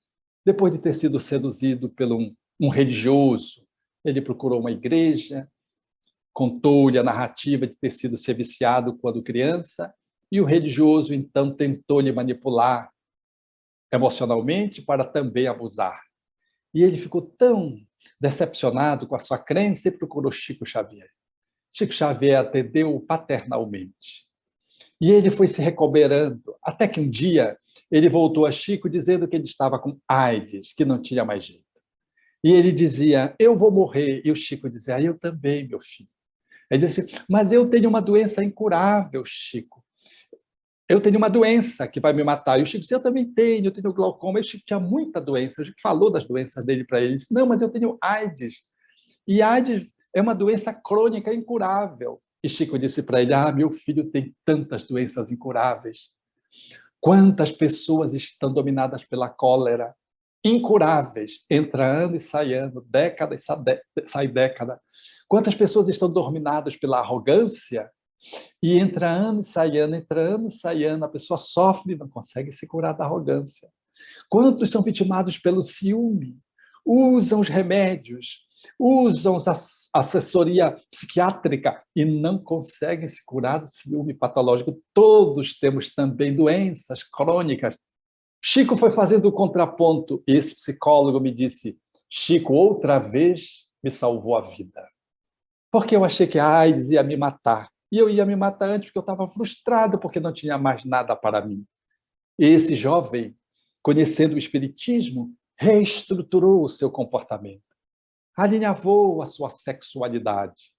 depois de ter sido seduzido por um religioso. Ele procurou uma igreja, contou-lhe a narrativa de ter sido ser viciado quando criança, e o religioso, então, tentou lhe manipular emocionalmente para também abusar. E ele ficou tão decepcionado com a sua crença e procurou Chico Xavier. Chico Xavier atendeu paternalmente. E ele foi se recobrando, até que um dia ele voltou a Chico dizendo que ele estava com AIDS, que não tinha mais jeito. E ele dizia, eu vou morrer. E o Chico dizia, eu também, meu filho. Ele disse, mas eu tenho uma doença incurável, Chico. Eu tenho uma doença que vai me matar. E o Chico disse, eu também tenho, eu tenho glaucoma. E o Chico tinha muita doença. O Chico falou das doenças dele para ele. Ele disse, não, mas eu tenho AIDS. E AIDS é uma doença crônica incurável. E Chico disse para ele, meu filho tem tantas doenças incuráveis. Quantas pessoas estão dominadas pela cólera? Incuráveis. Entra ano e sai ano, década e sai década. Quantas pessoas estão dominadas pela arrogância? E entra ano e sai ano, entra ano e sai ano, a pessoa sofre e não consegue se curar da arrogância. Quantos são vitimados pelo ciúme? Usam os remédios, usam a assessoria psiquiátrica e não conseguem se curar do ciúme patológico. Todos temos também doenças crônicas. Chico foi fazendo o contraponto e esse psicólogo me disse, Chico, outra vez me salvou a vida. Porque eu achei que a AIDS ia me matar. E eu ia me matar antes porque eu estava frustrado porque não tinha mais nada para mim. E esse jovem, conhecendo o espiritismo, reestruturou o seu comportamento, alinhavou a sua sexualidade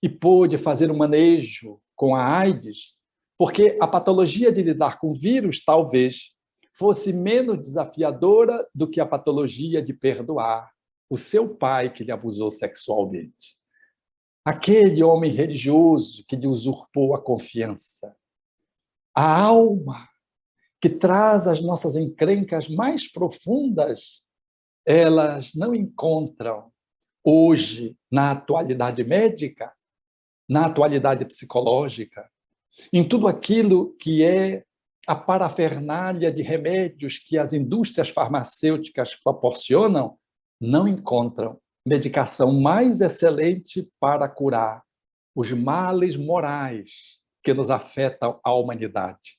e pôde fazer um manejo com a AIDS, porque a patologia de lidar com vírus talvez fosse menos desafiadora do que a patologia de perdoar o seu pai que lhe abusou sexualmente. Aquele homem religioso que lhe usurpou a confiança. A alma que traz as nossas encrencas mais profundas, elas não encontram hoje, na atualidade médica, na atualidade psicológica, em tudo aquilo que é a parafernália de remédios que as indústrias farmacêuticas proporcionam, não encontram medicação mais excelente para curar os males morais que nos afetam a humanidade.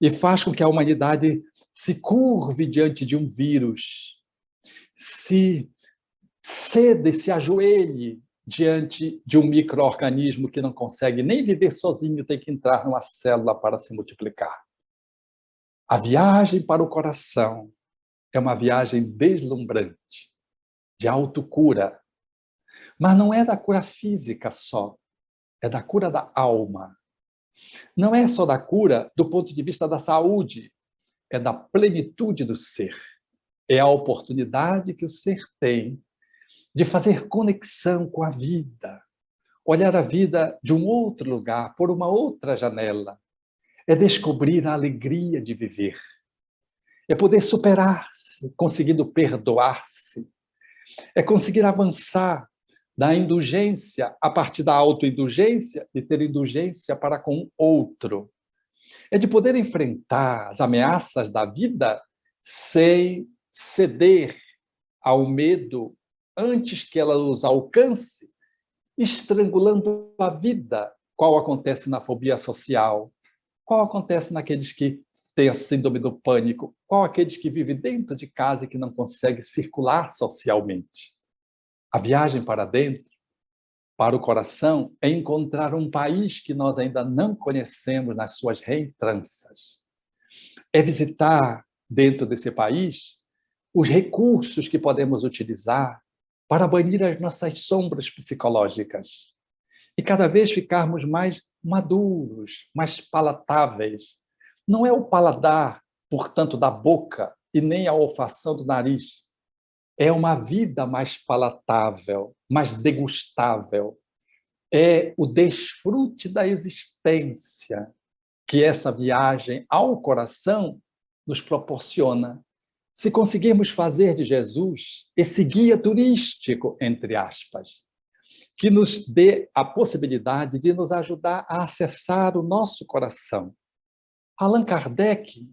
E faz com que a humanidade se curve diante de um vírus, se ceda e se ajoelhe diante de um micro-organismo que não consegue nem viver sozinho, tem que entrar numa célula para se multiplicar. A viagem para o coração é uma viagem deslumbrante, de autocura. Mas não é da cura física só, é da cura da alma. Não é só da cura do ponto de vista da saúde, é da plenitude do ser. É a oportunidade que o ser tem de fazer conexão com a vida, olhar a vida de um outro lugar, por uma outra janela. É descobrir a alegria de viver. É poder superar-se, conseguindo perdoar-se. É conseguir avançar da indulgência a partir da autoindulgência e ter indulgência para com o outro. É de poder enfrentar as ameaças da vida sem ceder ao medo antes que ela os alcance, estrangulando a vida, qual acontece na fobia social, qual acontece naqueles que têm a síndrome do pânico, qual aqueles que vivem dentro de casa e que não conseguem circular socialmente. A viagem para dentro, para o coração, é encontrar um país que nós ainda não conhecemos nas suas reentranças. É visitar, dentro desse país, os recursos que podemos utilizar para banir as nossas sombras psicológicas. E cada vez ficarmos mais maduros, mais palatáveis. Não é o paladar, portanto, da boca, e nem a olfação do nariz. É uma vida mais palatável, mais degustável. É o desfrute da existência que essa viagem ao coração nos proporciona. Se conseguirmos fazer de Jesus esse guia turístico, entre aspas, que nos dê a possibilidade de nos ajudar a acessar o nosso coração. Allan Kardec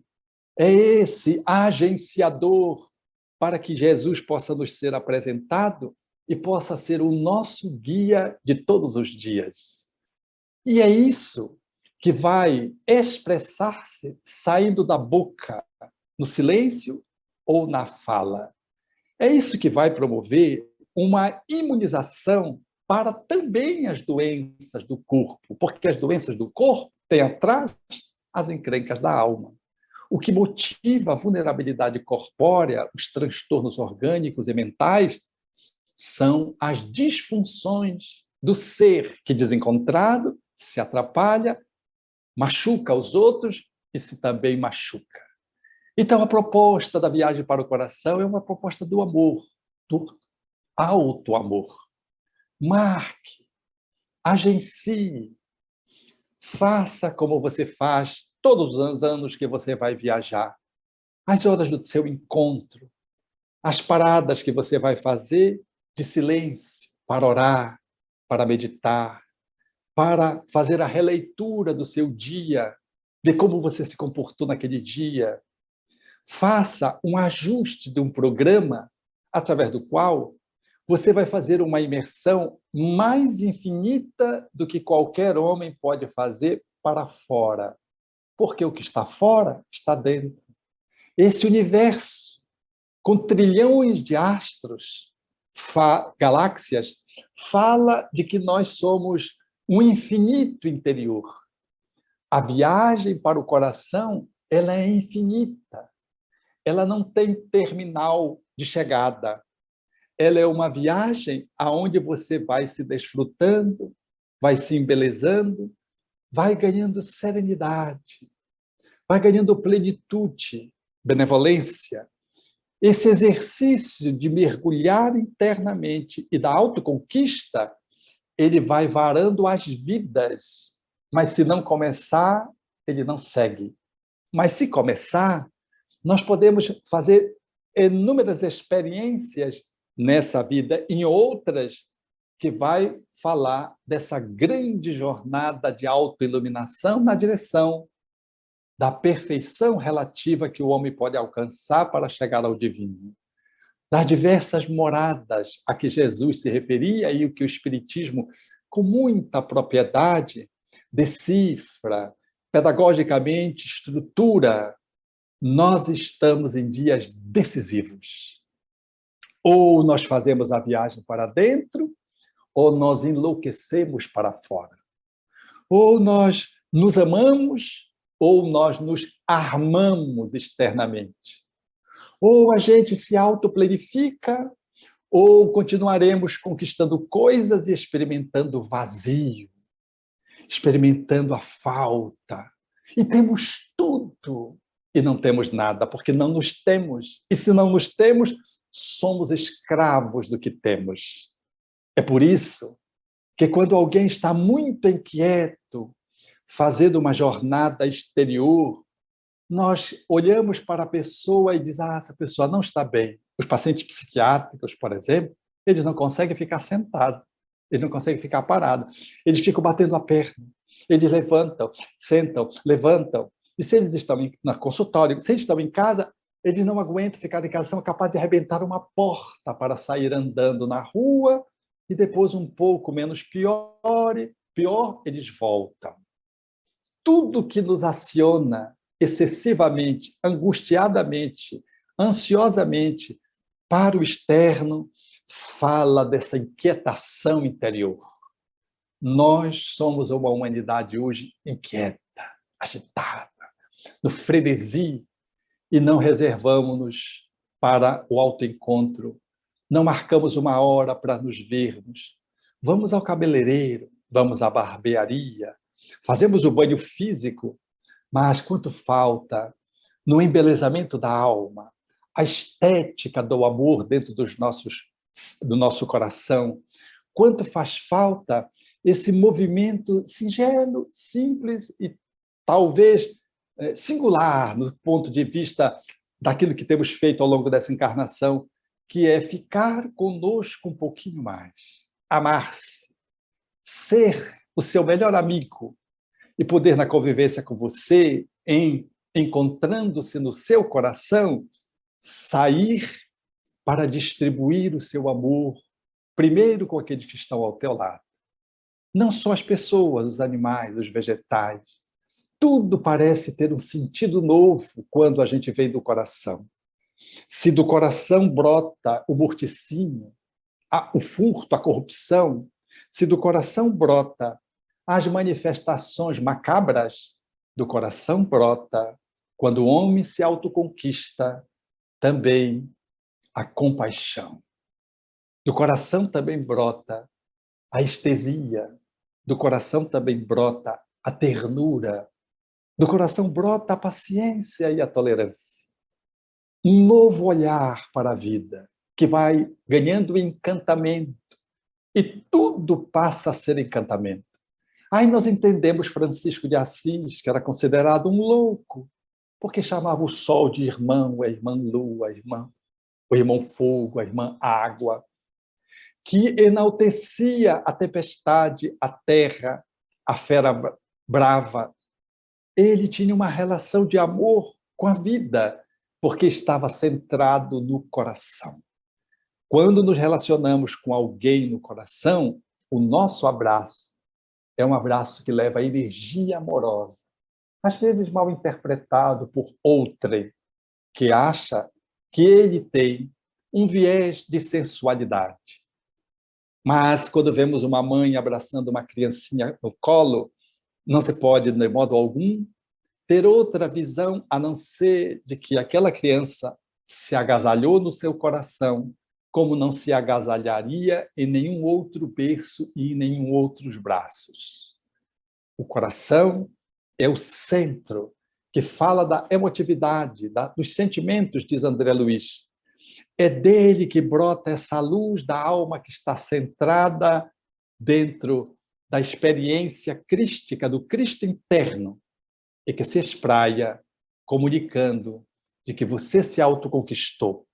é esse agenciador para que Jesus possa nos ser apresentado e possa ser o nosso guia de todos os dias. E é isso que vai expressar-se saindo da boca, no silêncio ou na fala. É isso que vai promover uma imunização para também as doenças do corpo, porque as doenças do corpo têm atrás as encrencas da alma. O que motiva a vulnerabilidade corpórea, os transtornos orgânicos e mentais, são as disfunções do ser que, desencontrado, se atrapalha, machuca os outros e se também machuca. Então, a proposta da viagem para o coração é uma proposta do amor, do auto-amor. Marque, agencie, faça como você faz todos os anos que você vai viajar. As horas do seu encontro, as paradas que você vai fazer de silêncio, para orar, para meditar, para fazer a releitura do seu dia, de como você se comportou naquele dia. Faça um ajuste de um programa através do qual você vai fazer uma imersão mais infinita do que qualquer homem pode fazer para fora. Porque o que está fora está dentro. Esse universo, com trilhões de astros, galáxias, fala de que nós somos um infinito interior. A viagem para o coração, ela é infinita. Ela não tem terminal de chegada. Ela é uma viagem aonde você vai se desfrutando, vai se embelezando, vai ganhando serenidade, vai ganhando plenitude, benevolência. Esse exercício de mergulhar internamente e da autoconquista, ele vai varando as vidas, mas se não começar, ele não segue. Mas se começar, nós podemos fazer inúmeras experiências nessa vida, em outras que vai falar dessa grande jornada de autoiluminação na direção da perfeição relativa que o homem pode alcançar para chegar ao divino. Das diversas moradas a que Jesus se referia e o que o Espiritismo, com muita propriedade, decifra, pedagogicamente estrutura, nós estamos em dias decisivos. Ou nós fazemos a viagem para dentro, ou nós enlouquecemos para fora. Ou nós nos amamos, ou nós nos armamos externamente. Ou a gente se autoplanifica, ou continuaremos conquistando coisas e experimentando vazio, experimentando a falta. E temos tudo, e não temos nada, porque não nos temos. E se não nos temos, somos escravos do que temos. É por isso que quando alguém está muito inquieto, fazendo uma jornada exterior, nós olhamos para a pessoa e dizemos, essa pessoa não está bem. Os pacientes psiquiátricos, por exemplo, eles não conseguem ficar sentados, eles não conseguem ficar parados, eles ficam batendo a perna, eles levantam, sentam, levantam. E se eles estão no consultório, se eles estão em casa, eles não aguentam ficar em casa, são capazes de arrebentar uma porta para sair andando na rua e depois um pouco menos pior, eles voltam. Tudo que nos aciona excessivamente, angustiadamente, ansiosamente para o externo, fala dessa inquietação interior. Nós somos uma humanidade hoje inquieta, agitada, no frenesi, e não reservamos-nos para o autoencontro, não marcamos uma hora para nos vermos. Vamos ao cabeleireiro, vamos à barbearia, fazemos o banho físico, mas quanto falta no embelezamento da alma, a estética do amor dentro do nosso coração, quanto faz falta esse movimento singelo, simples e talvez singular no ponto de vista daquilo que temos feito ao longo dessa encarnação, que é ficar conosco um pouquinho mais, amar-se, ser o seu melhor amigo e poder, na convivência com você, encontrando-se no seu coração, sair para distribuir o seu amor, primeiro com aqueles que estão ao teu lado. Não só as pessoas, os animais, os vegetais. Tudo parece ter um sentido novo quando a gente vem do coração. Se do coração brota o morticínio, o furto, a corrupção, se do coração brota as manifestações macabras, do coração brota, quando o homem se autoconquista, também a compaixão. Do coração também brota a estesia, do coração também brota a ternura, do coração brota a paciência e a tolerância. Um novo olhar para a vida, que vai ganhando encantamento, e tudo passa a ser encantamento. Aí nós entendemos Francisco de Assis, que era considerado um louco, porque chamava o sol de irmão, a irmã lua, o irmão fogo, a irmã água, que enaltecia a tempestade, a terra, a fera brava. Ele tinha uma relação de amor com a vida, porque estava centrado no coração. Quando nos relacionamos com alguém no coração, o nosso abraço é um abraço que leva energia amorosa, às vezes mal interpretado por outrem, que acha que ele tem um viés de sensualidade. Mas quando vemos uma mãe abraçando uma criancinha no colo, não se pode, de modo algum, ter outra visão a não ser de que aquela criança se agasalhou no seu coração, como não se agasalharia em nenhum outro berço e em nenhum outros braços. O coração é o centro que fala da emotividade, dos sentimentos, diz André Luiz. É dele que brota essa luz da alma que está centrada dentro da experiência crística, do Cristo interno, e que se espraia comunicando de que você se autoconquistou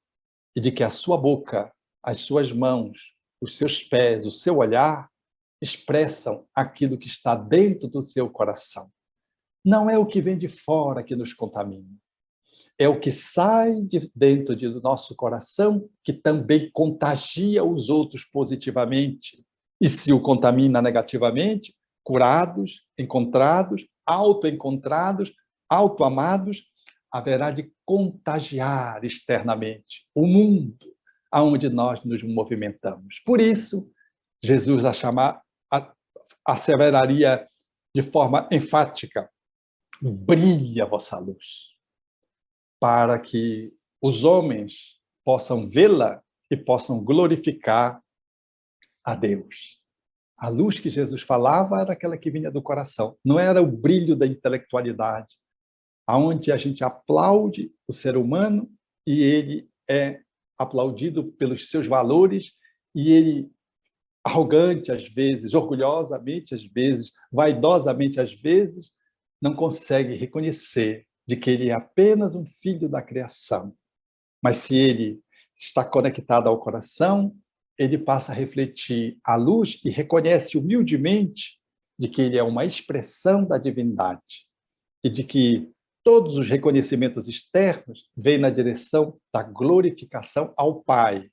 e de que a sua boca, as suas mãos, os seus pés, o seu olhar expressam aquilo que está dentro do seu coração. Não é o que vem de fora que nos contamina. É o que sai de dentro do nosso coração que também contagia os outros positivamente. E se o contamina negativamente, curados, encontrados, autoencontrados, autoamados, haverá de contagiar externamente o mundo aonde nós nos movimentamos. Por isso, Jesus asseveraria de forma enfática: brilhe a vossa luz, para que os homens possam vê-la e possam glorificar a Deus. A luz que Jesus falava era aquela que vinha do coração, não era o brilho da intelectualidade, aonde a gente aplaude o ser humano e ele é aplaudido pelos seus valores e ele, arrogante às vezes, orgulhosamente às vezes, vaidosamente às vezes, não consegue reconhecer de que ele é apenas um filho da criação. Mas se ele está conectado ao coração, ele passa a refletir a luz e reconhece humildemente de que ele é uma expressão da divindade e de que todos os reconhecimentos externos vêm na direção da glorificação ao Pai,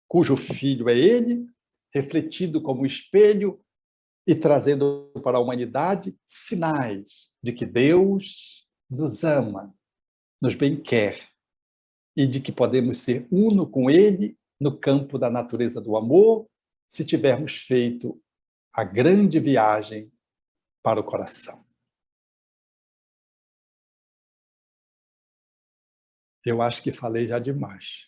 cujo Filho é ele, refletido como espelho e trazendo para a humanidade sinais de que Deus nos ama, nos bem-quer e de que podemos ser uno com Ele no campo da natureza do amor, se tivermos feito a grande viagem para o coração. Eu acho que falei já demais.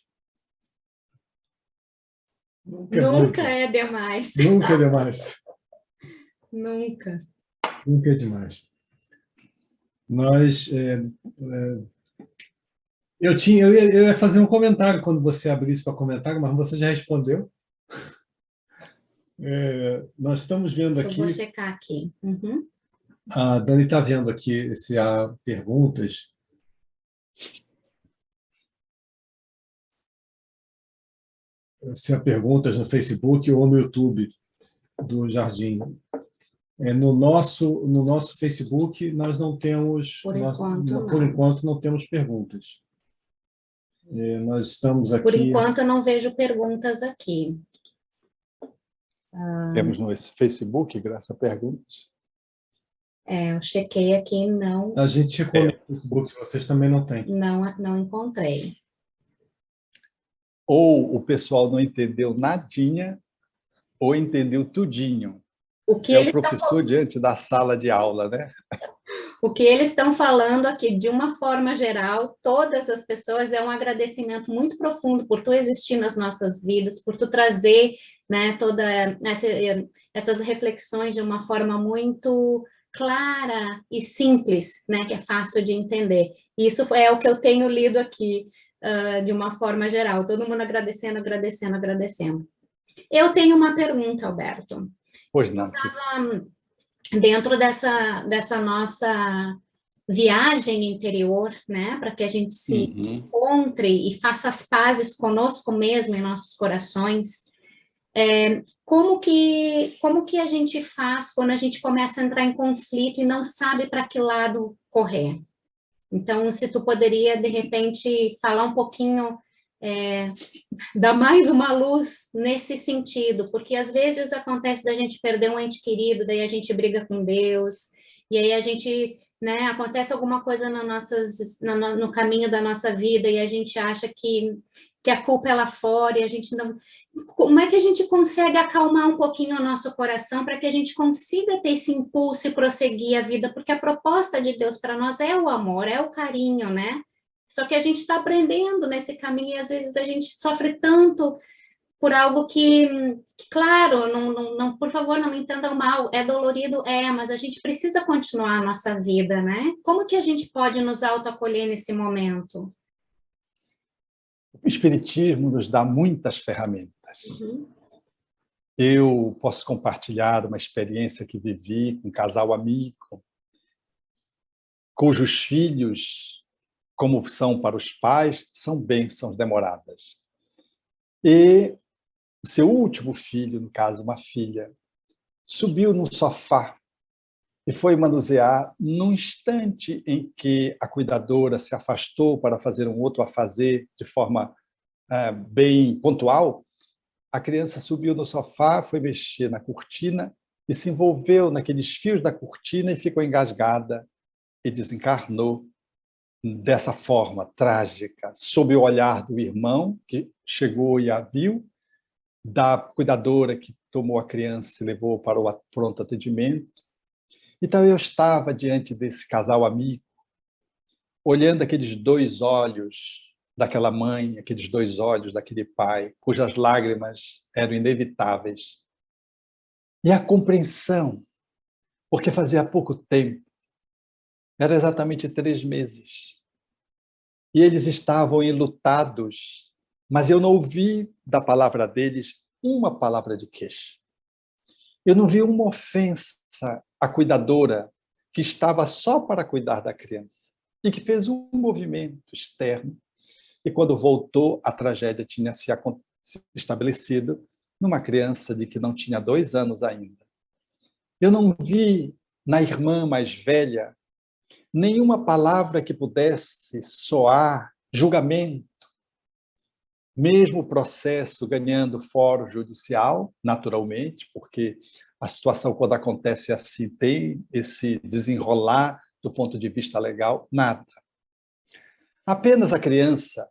Nunca é demais. Nunca é demais. Nunca. Nunca é demais. Nós Eu ia fazer um comentário quando você abrisse para comentário, mas você já respondeu. Nós estamos vendo Eu vou aqui, checar aqui. Uhum. a Dani está vendo aqui se há perguntas. Se há perguntas no Facebook ou no YouTube do Jardim. No nosso Facebook, nós não temos, por enquanto, não temos perguntas. Nós estamos Por aqui. enquanto, eu não vejo perguntas aqui. Temos no Facebook, graças a perguntas. Eu chequei aqui, não. A gente checou no Facebook, vocês também não têm. Não encontrei. Ou o pessoal não entendeu nadinha, ou entendeu tudinho. O que o professor diante da sala de aula, né? O que eles estão falando aqui, de uma forma geral, todas as pessoas, é um agradecimento muito profundo por tu existir nas nossas vidas, por tu trazer, né, todas essas reflexões de uma forma muito clara e simples, né, que é fácil de entender. Isso é o que eu tenho lido aqui, de uma forma geral, todo mundo agradecendo, agradecendo, agradecendo. Eu tenho uma pergunta, Alberto. Pois não. Dentro dessa nossa viagem interior, né, para que a gente se encontre e faça as pazes conosco mesmo em nossos corações, como que a gente faz quando a gente começa a entrar em conflito e não sabe para que lado correr? Então, se tu poderia, de repente, falar um pouquinho, dar mais uma luz nesse sentido, porque às vezes acontece da gente perder um ente querido, daí a gente briga com Deus, e aí a gente, né, acontece alguma coisa no caminho da nossa vida, e a gente acha que a culpa é lá fora, e a gente não... Como é que a gente consegue acalmar um pouquinho o nosso coração para que a gente consiga ter esse impulso e prosseguir a vida? Porque a proposta de Deus para nós é o amor, é o carinho, né? Só que a gente está aprendendo nesse caminho e às vezes a gente sofre tanto por algo que claro, por favor, não me entendam mal, é dolorido, mas a gente precisa continuar a nossa vida, né? Como que a gente pode nos autoacolher nesse momento? O Espiritismo nos dá muitas ferramentas. Eu posso compartilhar uma experiência que vivi com um casal amigo, cujos filhos, como são para os pais, são bênçãos demoradas. E o seu último filho, no caso, uma filha, subiu no sofá e foi manusear num instante em que a cuidadora se afastou para fazer um outro afazer de forma bem pontual. A criança subiu no sofá, foi mexer na cortina e se envolveu naqueles fios da cortina e ficou engasgada e desencarnou dessa forma trágica, sob o olhar do irmão, que chegou e a viu, da cuidadora que tomou a criança e levou para o pronto atendimento. Então, eu estava diante desse casal amigo, olhando aqueles dois olhos daquela mãe, aqueles dois olhos daquele pai, cujas lágrimas eram inevitáveis. E a compreensão, porque fazia pouco tempo, era exatamente 3 meses, e eles estavam enlutados, mas eu não ouvi da palavra deles uma palavra de queixa. Eu não vi uma ofensa à cuidadora que estava só para cuidar da criança e que fez um movimento externo. E quando voltou, a tragédia tinha se estabelecido numa criança de que não tinha 2 anos ainda. Eu não vi na irmã mais velha nenhuma palavra que pudesse soar julgamento. Mesmo o processo ganhando fórum judicial, naturalmente, porque a situação, quando acontece assim, tem esse desenrolar do ponto de vista legal, nada. Apenas a criança,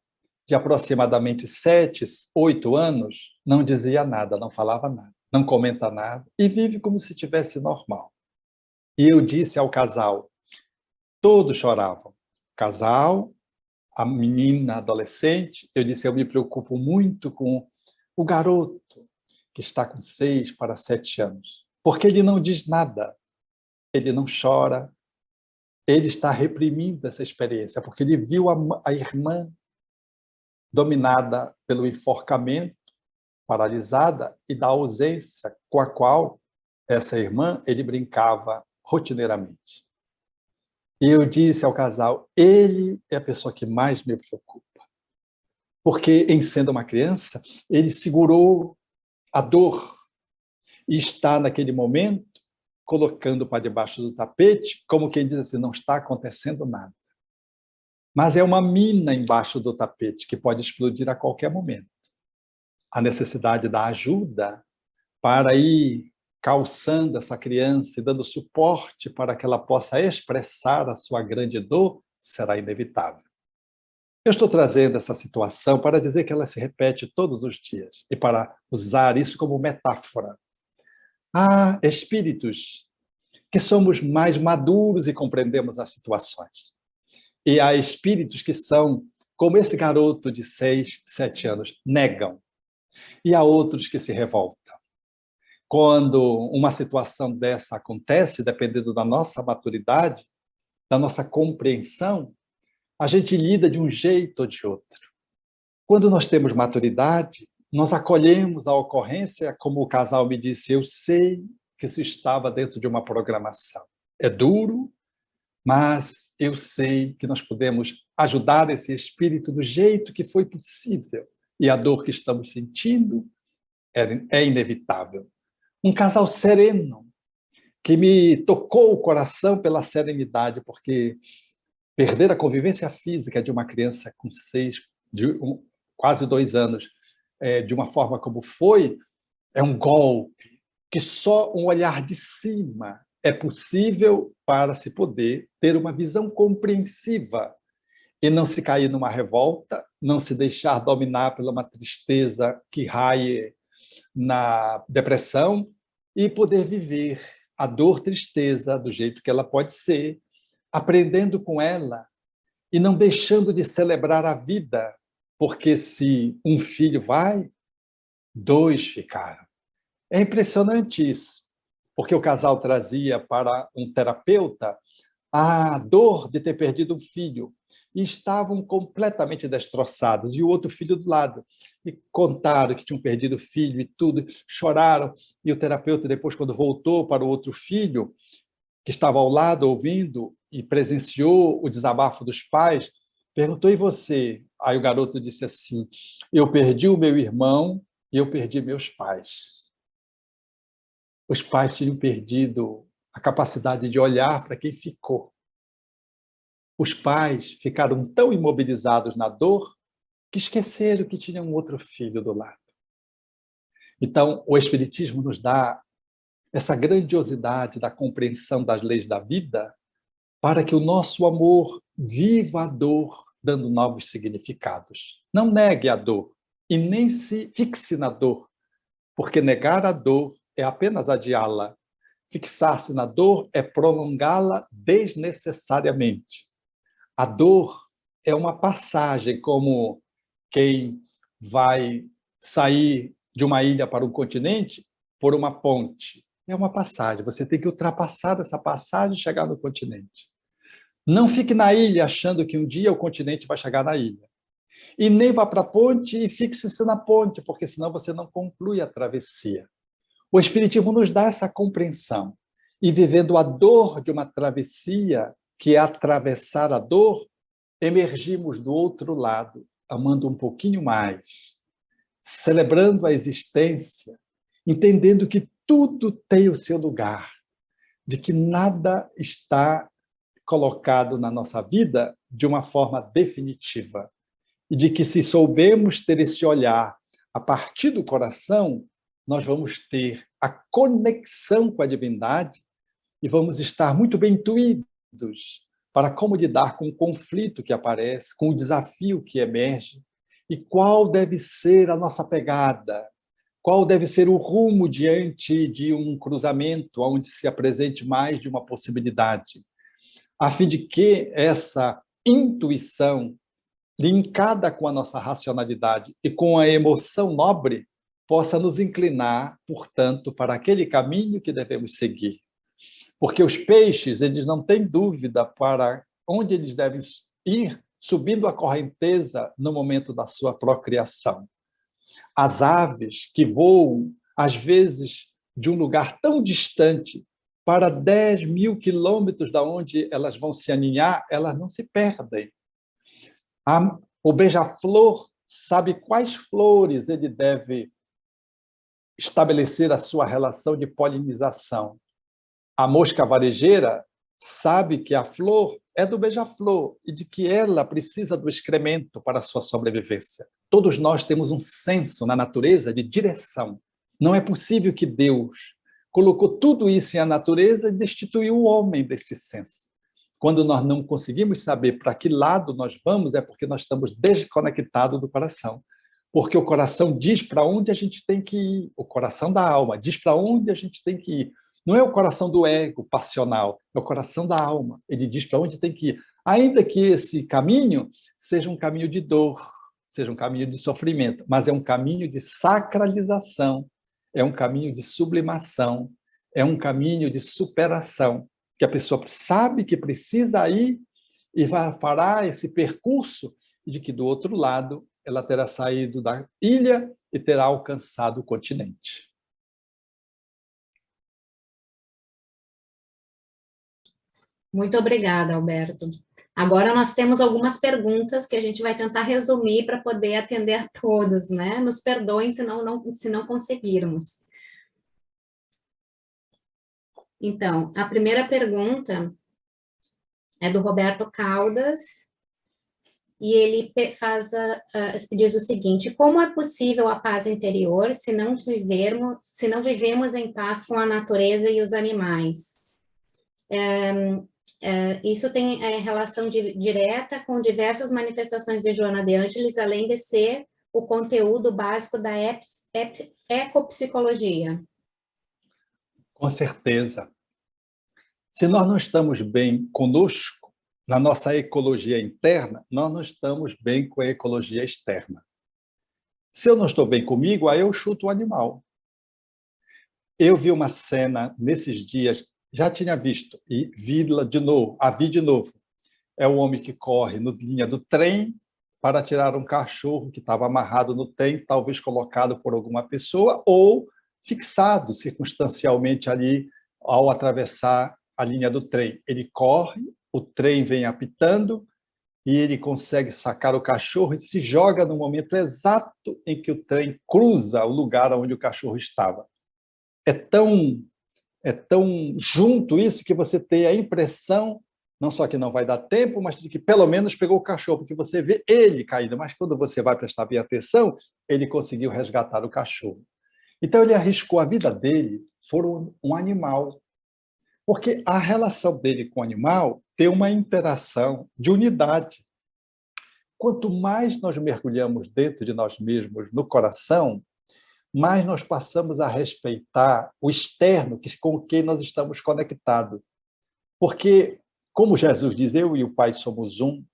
de aproximadamente 7, 8 anos, não dizia nada, não falava nada, não comenta nada, e vive como se estivesse normal. E eu disse ao casal, todos choravam, casal, a menina, a adolescente, eu disse, eu me preocupo muito com o garoto, que está com 6 para 7 anos, porque ele não diz nada, ele não chora, ele está reprimindo essa experiência, porque ele viu a irmã dominada pelo enforcamento, paralisada, e da ausência com a qual essa irmã ele brincava rotineiramente. E eu disse ao casal, ele é a pessoa que mais me preocupa. Porque, em sendo uma criança, ele segurou a dor e está, naquele momento, colocando para debaixo do tapete, como quem diz assim, não está acontecendo nada. Mas é uma mina embaixo do tapete, que pode explodir a qualquer momento. A necessidade da ajuda para ir calçando essa criança e dando suporte para que ela possa expressar a sua grande dor, será inevitável. Eu estou trazendo essa situação para dizer que ela se repete todos os dias e para usar isso como metáfora. Há espíritos que somos mais maduros e compreendemos as situações. E há espíritos que são, como esse garoto de 6, 7 anos, negam. E há outros que se revoltam. Quando uma situação dessa acontece, dependendo da nossa maturidade, da nossa compreensão, a gente lida de um jeito ou de outro. Quando nós temos maturidade, nós acolhemos a ocorrência, como o casal me disse, eu sei que isso estava dentro de uma programação. É duro, mas eu sei que nós podemos ajudar esse espírito do jeito que foi possível. E a dor que estamos sentindo é inevitável. Um casal sereno, que me tocou o coração pela serenidade, porque perder a convivência física de uma criança com quase 2 anos, de uma forma como foi, é um golpe, que só um olhar de cima é possível para se poder ter uma visão compreensiva e não se cair numa revolta, não se deixar dominar por uma tristeza que raie na depressão e poder viver a dor, tristeza do jeito que ela pode ser, aprendendo com ela e não deixando de celebrar a vida, porque se um filho vai, 2 ficaram. É impressionante isso, porque o casal trazia para um terapeuta a dor de ter perdido um filho e estavam completamente destroçados, e o outro filho do lado. E contaram que tinham perdido o filho e tudo, choraram, e o terapeuta, depois, quando voltou para o outro filho, que estava ao lado ouvindo e presenciou o desabafo dos pais, perguntou, e você? Aí o garoto disse assim, eu perdi o meu irmão e eu perdi meus pais. Os pais tinham perdido a capacidade de olhar para quem ficou. Os pais ficaram tão imobilizados na dor que esqueceram que tinham um outro filho do lado. Então, o Espiritismo nos dá essa grandiosidade da compreensão das leis da vida para que o nosso amor viva a dor, dando novos significados. Não negue a dor e nem se fixe na dor, porque negar a dor é apenas adiá-la. Fixar-se na dor é prolongá-la desnecessariamente. A dor é uma passagem, como quem vai sair de uma ilha para um continente por uma ponte. É uma passagem, você tem que ultrapassar essa passagem e chegar no continente. Não fique na ilha achando que um dia o continente vai chegar na ilha. E nem vá para a ponte e fixe-se na ponte, porque senão você não conclui a travessia. O Espiritismo nos dá essa compreensão. E vivendo a dor de uma travessia, que é atravessar a dor, emergimos do outro lado, amando um pouquinho mais, celebrando a existência, entendendo que tudo tem o seu lugar, de que nada está colocado na nossa vida de uma forma definitiva, e de que se soubemos ter esse olhar a partir do coração, nós vamos ter a conexão com a divindade e vamos estar muito bem intuídos para como lidar com o conflito que aparece, com o desafio que emerge, e qual deve ser a nossa pegada, qual deve ser o rumo diante de um cruzamento onde se apresente mais de uma possibilidade, a fim de que essa intuição, linkada com a nossa racionalidade e com a emoção nobre, possa nos inclinar, portanto, para aquele caminho que devemos seguir. Porque os peixes, eles não têm dúvida para onde eles devem ir, subindo a correnteza no momento da sua procriação. As aves que voam, às vezes, de um lugar tão distante para 10.000 quilômetros da onde elas vão se aninhar, elas não se perdem. O beija-flor sabe quais flores ele deve estabelecer a sua relação de polinização. A mosca varejeira sabe que a flor é do beija-flor e de que ela precisa do excremento para a sua sobrevivência. Todos nós temos um senso na natureza de direção. Não é possível que Deus colocou tudo isso em a natureza e destituiu o homem deste senso. Quando nós não conseguimos saber para que lado nós vamos, é porque nós estamos desconectados do coração. Porque o coração diz para onde a gente tem que ir. O coração da alma diz para onde a gente tem que ir. Não é o coração do ego passional, é o coração da alma. Ele diz para onde tem que ir. Ainda que esse caminho seja um caminho de dor, seja um caminho de sofrimento, mas é um caminho de sacralização, é um caminho de sublimação, é um caminho de superação, que a pessoa sabe que precisa ir e fará esse percurso, de que do outro lado ela terá saído da ilha e terá alcançado o continente. Muito obrigada, Alberto. Agora nós temos algumas perguntas que a gente vai tentar resumir para poder atender a todos, né? Nos perdoem se não conseguirmos. Então, a primeira pergunta é do Roberto Caldas, e ele diz o seguinte: como é possível a paz interior se não vivemos em paz com a natureza e os animais? Isso tem relação direta com diversas manifestações de Joana de Ângeles, além de ser o conteúdo básico da ecopsicologia. Com certeza. Se nós não estamos bem conosco, na nossa ecologia interna, nós não estamos bem com a ecologia externa. Se eu não estou bem comigo, aí eu chuto o animal. Eu vi uma cena nesses dias, já tinha visto, e vi de novo. É o homem que corre na linha do trem para tirar um cachorro que estava amarrado no trem, talvez colocado por alguma pessoa, ou fixado circunstancialmente ali ao atravessar a linha do trem. Ele corre, o trem vem apitando e ele consegue sacar o cachorro e se joga no momento exato em que o trem cruza o lugar onde o cachorro estava. É tão junto isso que você tem a impressão, não só que não vai dar tempo, mas de que pelo menos pegou o cachorro, porque você vê ele caído, mas quando você vai prestar bem atenção, ele conseguiu resgatar o cachorro. Então ele arriscou a vida dele por um animal, porque a relação dele com o animal tem uma interação de unidade. Quanto mais nós mergulhamos dentro de nós mesmos, no coração, mais nós passamos a respeitar o externo com quem nós estamos conectados. Porque, como Jesus diz, eu e o Pai somos um,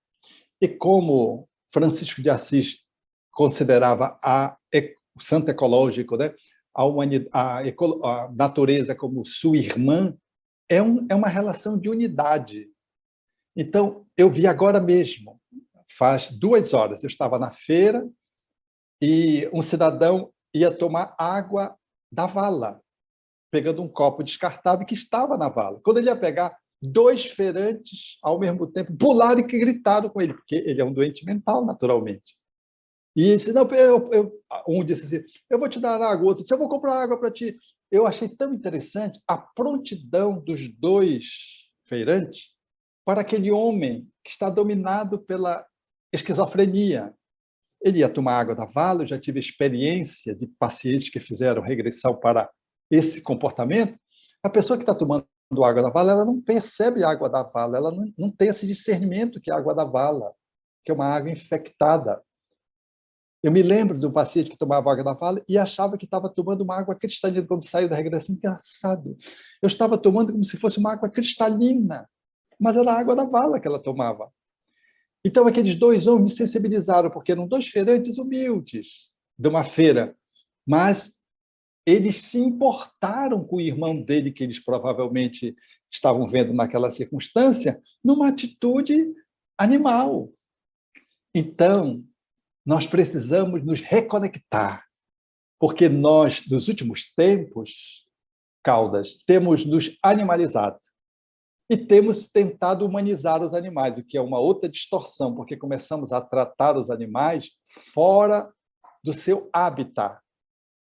e como Francisco de Assis considerava o santo ecológico, né? a natureza como sua irmã, é uma relação de unidade. Então, eu vi agora mesmo, faz 2 horas, eu estava na feira e um cidadão ia tomar água da vala, pegando um copo descartável que estava na vala. Quando ele ia pegar, 2 feirantes, ao mesmo tempo, pularam e gritaram com ele, porque ele é um doente mental, naturalmente. E ele disse, não, um disse assim, eu vou te dar água, o outro disse, eu vou comprar água para ti. Eu achei tão interessante a prontidão dos 2 feirantes para aquele homem que está dominado pela esquizofrenia. Ele ia tomar água da vala, eu já tive experiência de pacientes que fizeram regressão para esse comportamento. A pessoa que está tomando água da vala, ela não percebe a água da vala, ela não tem esse discernimento que é a água da vala, que é uma água infectada. Eu me lembro de um paciente que tomava água da vala e achava que estava tomando uma água cristalina quando saiu da regressão. Engraçado. Eu estava tomando como se fosse uma água cristalina, mas era a água da vala que ela tomava. Então, aqueles 2 homens me sensibilizaram, porque eram 2 feirantes humildes de uma feira, mas eles se importaram com o irmão dele, que eles provavelmente estavam vendo naquela circunstância, numa atitude animal. Então, nós precisamos nos reconectar, porque nós, nos últimos tempos, Caldas, temos nos animalizado e temos tentado humanizar os animais, o que é uma outra distorção, porque começamos a tratar os animais fora do seu habitat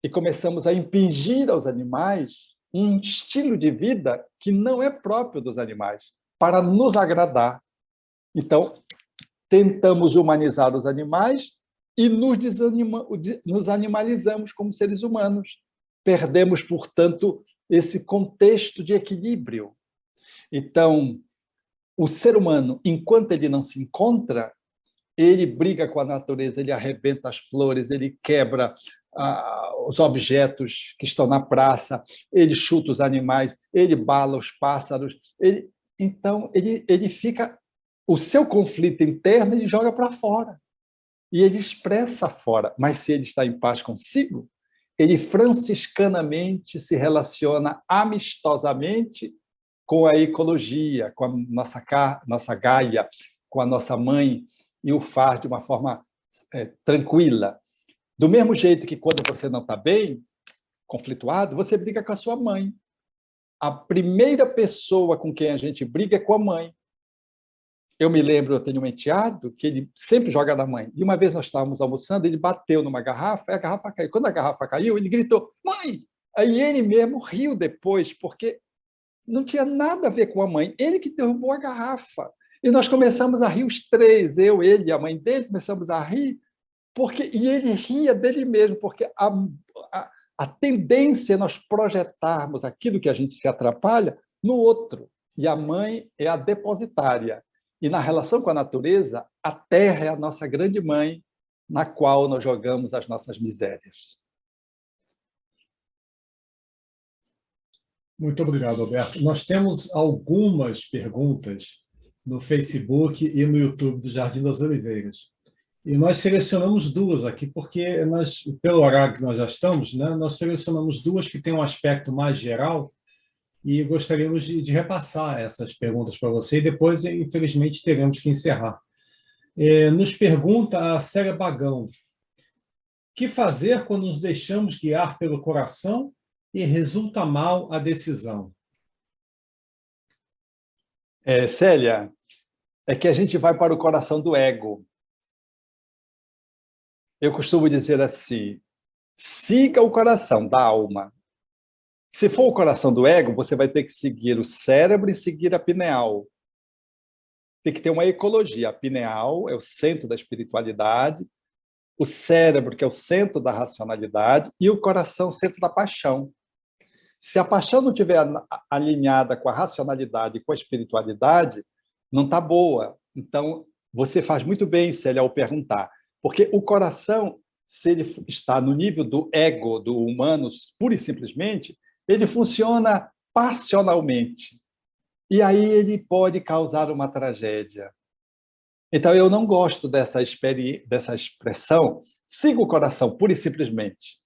e começamos a impingir aos animais um estilo de vida que não é próprio dos animais, para nos agradar. Então, tentamos humanizar os animais e nos animalizamos como seres humanos. Perdemos, portanto, esse contexto de equilíbrio. Então, o ser humano, enquanto ele não se encontra, ele briga com a natureza, ele arrebenta as flores, ele quebra os objetos que estão na praça, ele chuta os animais, ele bala os pássaros. Então, ele fica... O seu conflito interno ele joga para fora. E ele expressa fora. Mas se ele está em paz consigo, ele franciscanamente se relaciona amistosamente com a ecologia, com a nossa Gaia, com a nossa mãe, e o faz de uma forma tranquila. Do mesmo jeito que quando você não está bem, conflituado, você briga com a sua mãe. A primeira pessoa com quem a gente briga é com a mãe. Eu me lembro, eu tenho um enteado que ele sempre joga na mãe. E uma vez nós estávamos almoçando, ele bateu numa garrafa, e a garrafa caiu. Quando a garrafa caiu, ele gritou, mãe! Aí ele mesmo riu depois, porque não tinha nada a ver com a mãe. Ele que derrubou a garrafa. E nós começamos a rir os três, eu, ele e a mãe dele, começamos a rir, e ele ria dele mesmo, porque a tendência é nós projetarmos aquilo que a gente se atrapalha no outro. E a mãe é a depositária. E na relação com a natureza, a terra é a nossa grande mãe, na qual nós jogamos as nossas misérias. Muito obrigado, Alberto. Nós temos algumas perguntas no Facebook e no YouTube do Jardim das Oliveiras. E nós selecionamos duas aqui, porque pelo horário que nós já estamos, né, nós selecionamos duas que têm um aspecto mais geral e gostaríamos de repassar essas perguntas para você e depois, infelizmente, teremos que encerrar. Nos pergunta a Célia Bagão: o que fazer quando nos deixamos guiar pelo coração e resulta mal a decisão? Célia, é que a gente vai para o coração do ego. Eu costumo dizer assim, siga o coração da alma. Se for o coração do ego, você vai ter que seguir o cérebro e seguir a pineal. Tem que ter uma ecologia. A pineal é o centro da espiritualidade, o cérebro, que é o centro da racionalidade, e o coração, o centro da paixão. Se a paixão não estiver alinhada com a racionalidade e com a espiritualidade, não está boa. Então, você faz muito bem, Célia, ao perguntar. Porque o coração, se ele está no nível do ego, do humano, pura e simplesmente, ele funciona passionalmente. E aí ele pode causar uma tragédia. Então, eu não gosto dessa expressão, siga o coração, pura e simplesmente.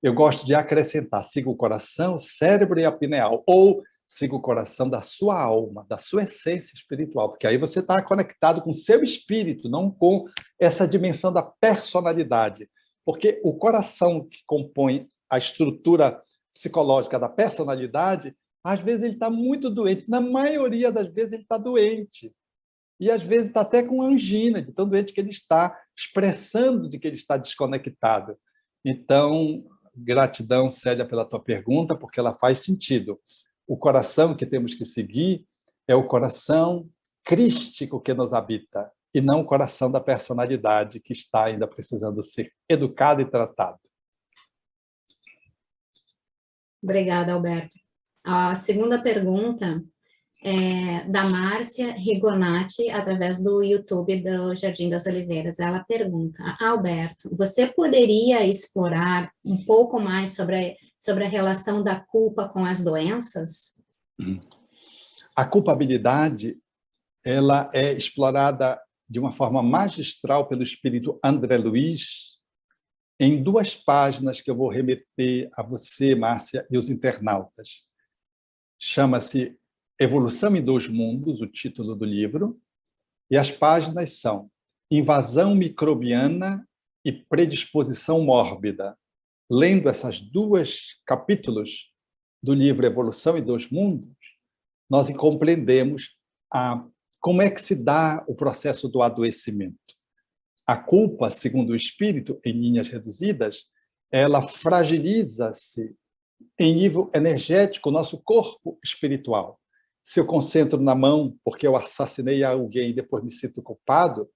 Eu gosto de acrescentar, siga o coração, o cérebro e a pineal, ou siga o coração da sua alma, da sua essência espiritual, porque aí você está conectado com o seu espírito, não com essa dimensão da personalidade. Porque o coração que compõe a estrutura psicológica da personalidade, às vezes ele está muito doente, na maioria das vezes ele está doente. E às vezes está até com angina, de tão doente que ele está, expressando de que ele está desconectado. Então, gratidão, Célia, pela tua pergunta, porque ela faz sentido. O coração que temos que seguir é o coração crístico que nos habita, e não o coração da personalidade que está ainda precisando ser educado e tratado. Obrigada, Alberto. A segunda pergunta é da Márcia Rigonati, através do YouTube do Jardim das Oliveiras. Ela pergunta: Alberto, você poderia explorar um pouco mais sobre a relação da culpa com as doenças? A culpabilidade, ela é explorada de uma forma magistral pelo espírito André Luiz, em 2 páginas que eu vou remeter a você, Márcia, e os internautas. Chama-se Evolução em Dois Mundos, o título do livro, e as páginas são Invasão Microbiana e Predisposição Mórbida. Lendo essas duas capítulos do livro Evolução em Dois Mundos, nós compreendemos como é que se dá o processo do adoecimento. A culpa, segundo o espírito, em linhas reduzidas, ela fragiliza-se em nível energético o nosso corpo espiritual. Se eu concentro na mão porque eu assassinei alguém e depois me sinto culpado,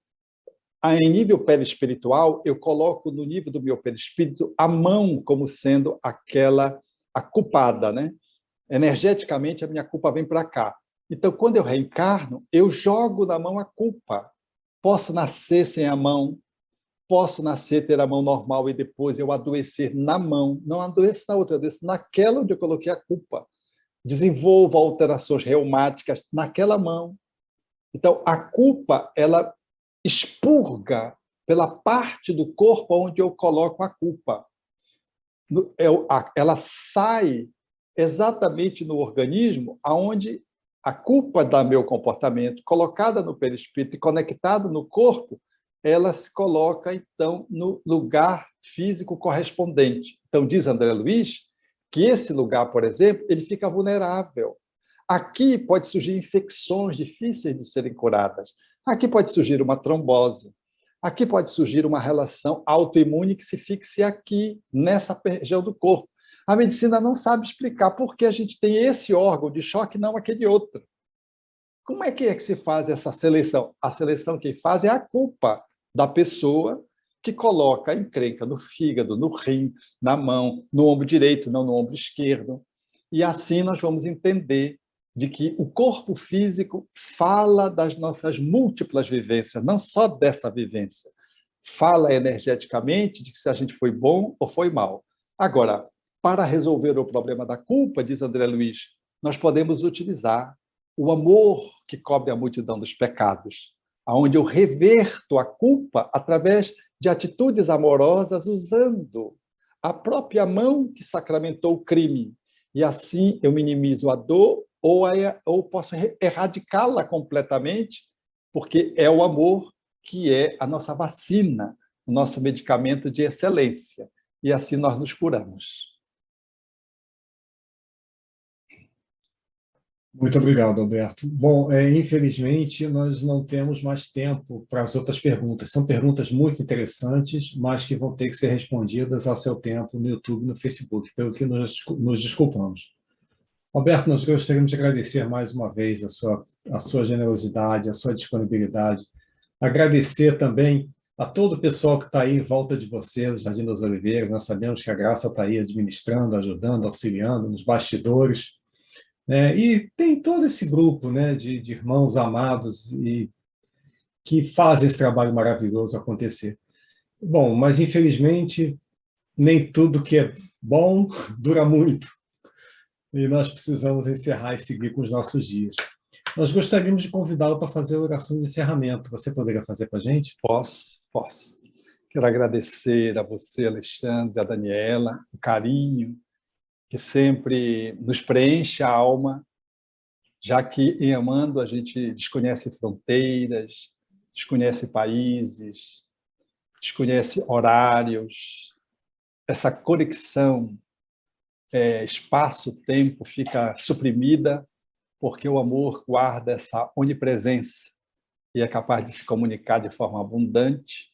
em nível perispiritual, eu coloco no nível do meu perispírito a mão como sendo a culpada, né? Energeticamente, a minha culpa vem para cá. Então, quando eu reencarno, eu jogo na mão a culpa. Posso nascer sem a mão, posso nascer, ter a mão normal e depois eu adoecer na mão. Não adoeço na outra, adoeço naquela onde eu coloquei a culpa. Desenvolvo alterações reumáticas naquela mão. Então, a culpa, ela expurga pela parte do corpo onde eu coloco a culpa. Ela sai exatamente no organismo aonde a culpa do meu comportamento, colocada no perispírito e conectada no corpo, ela se coloca, então, no lugar físico correspondente. Então, diz André Luiz que esse lugar, por exemplo, ele fica vulnerável. Aqui pode surgir infecções difíceis de serem curadas. Aqui pode surgir uma trombose. Aqui pode surgir uma relação autoimune que se fixe aqui, nessa região do corpo. A medicina não sabe explicar por que a gente tem esse órgão de choque e não aquele outro. Como é que se faz essa seleção? A seleção que faz é a culpa da pessoa que coloca a encrenca no fígado, no rim, na mão, no ombro direito, não no ombro esquerdo. E assim nós vamos entender de que o corpo físico fala das nossas múltiplas vivências, não só dessa vivência. Fala energeticamente de que se a gente foi bom ou foi mal. Agora, para resolver o problema da culpa, diz André Luiz, nós podemos utilizar o amor que cobre a multidão dos pecados, onde eu reverto a culpa através de atitudes amorosas, usando a própria mão que sacramentou o crime. E assim eu minimizo a dor ou posso erradicá-la completamente, porque é o amor que é a nossa vacina, o nosso medicamento de excelência. E assim nós nos curamos. Muito obrigado, Alberto. Bom, infelizmente, nós não temos mais tempo para as outras perguntas. São perguntas muito interessantes, mas que vão ter que ser respondidas a seu tempo no YouTube e no Facebook, pelo que nos desculpamos. Alberto, nós gostaríamos de agradecer mais uma vez a sua generosidade, a sua disponibilidade. Agradecer também a todo o pessoal que está aí em volta de você, Jardim das Oliveiras. Nós sabemos que a Graça está aí administrando, ajudando, auxiliando nos bastidores. E tem todo esse grupo, né, de irmãos amados e que fazem esse trabalho maravilhoso acontecer. Bom, mas infelizmente nem tudo que é bom dura muito e nós precisamos encerrar e seguir com os nossos dias. Nós gostaríamos de convidá-lo para fazer a oração de encerramento. Você poderia fazer para a gente? Posso. Quero agradecer a você, Alexandre, a Daniela, o carinho que sempre nos preenche a alma, já que em amando a gente desconhece fronteiras, desconhece países, desconhece horários. Essa conexão espaço-tempo fica suprimida porque o amor guarda essa onipresença e é capaz de se comunicar de forma abundante.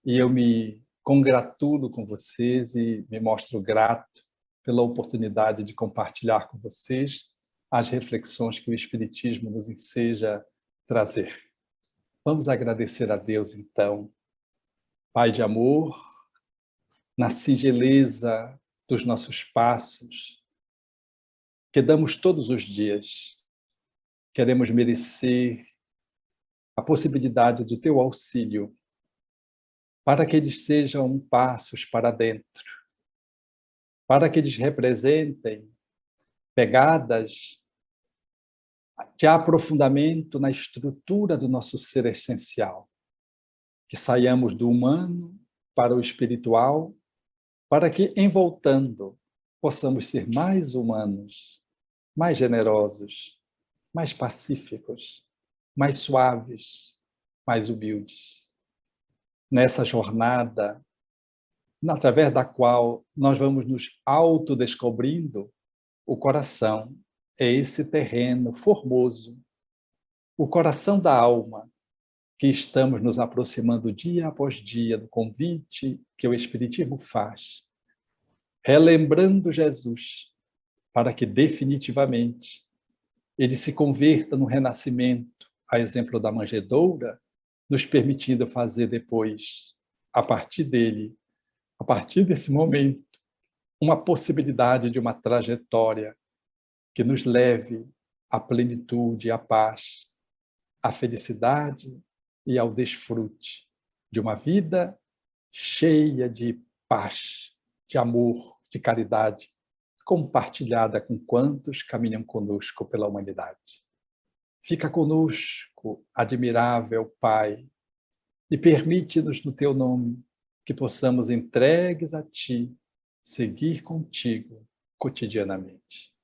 E eu me congratulo com vocês e me mostro grato pela oportunidade de compartilhar com vocês as reflexões que o Espiritismo nos enseja trazer. Vamos agradecer a Deus, então, Pai de amor, na singeleza dos nossos passos, que damos todos os dias. Queremos merecer a possibilidade do teu auxílio, para que eles sejam passos para dentro, para que eles representem pegadas de aprofundamento na estrutura do nosso ser essencial, que saiamos do humano para o espiritual, para que, em voltando, possamos ser mais humanos, mais generosos, mais pacíficos, mais suaves, mais humildes. Nessa jornada, através da qual nós vamos nos autodescobrindo, o coração é esse terreno formoso, o coração da alma, que estamos nos aproximando dia após dia do convite que o Espiritismo faz, relembrando Jesus, para que definitivamente ele se converta no renascimento, a exemplo da manjedoura, nos permitindo fazer depois, a partir dele, a partir desse momento, uma possibilidade de uma trajetória que nos leve à plenitude, à paz, à felicidade e ao desfrute de uma vida cheia de paz, de amor, de caridade, compartilhada com quantos caminham conosco pela humanidade. Fica conosco, admirável Pai, e permite-nos, no Teu nome, que possamos, entregues a Ti, seguir contigo cotidianamente.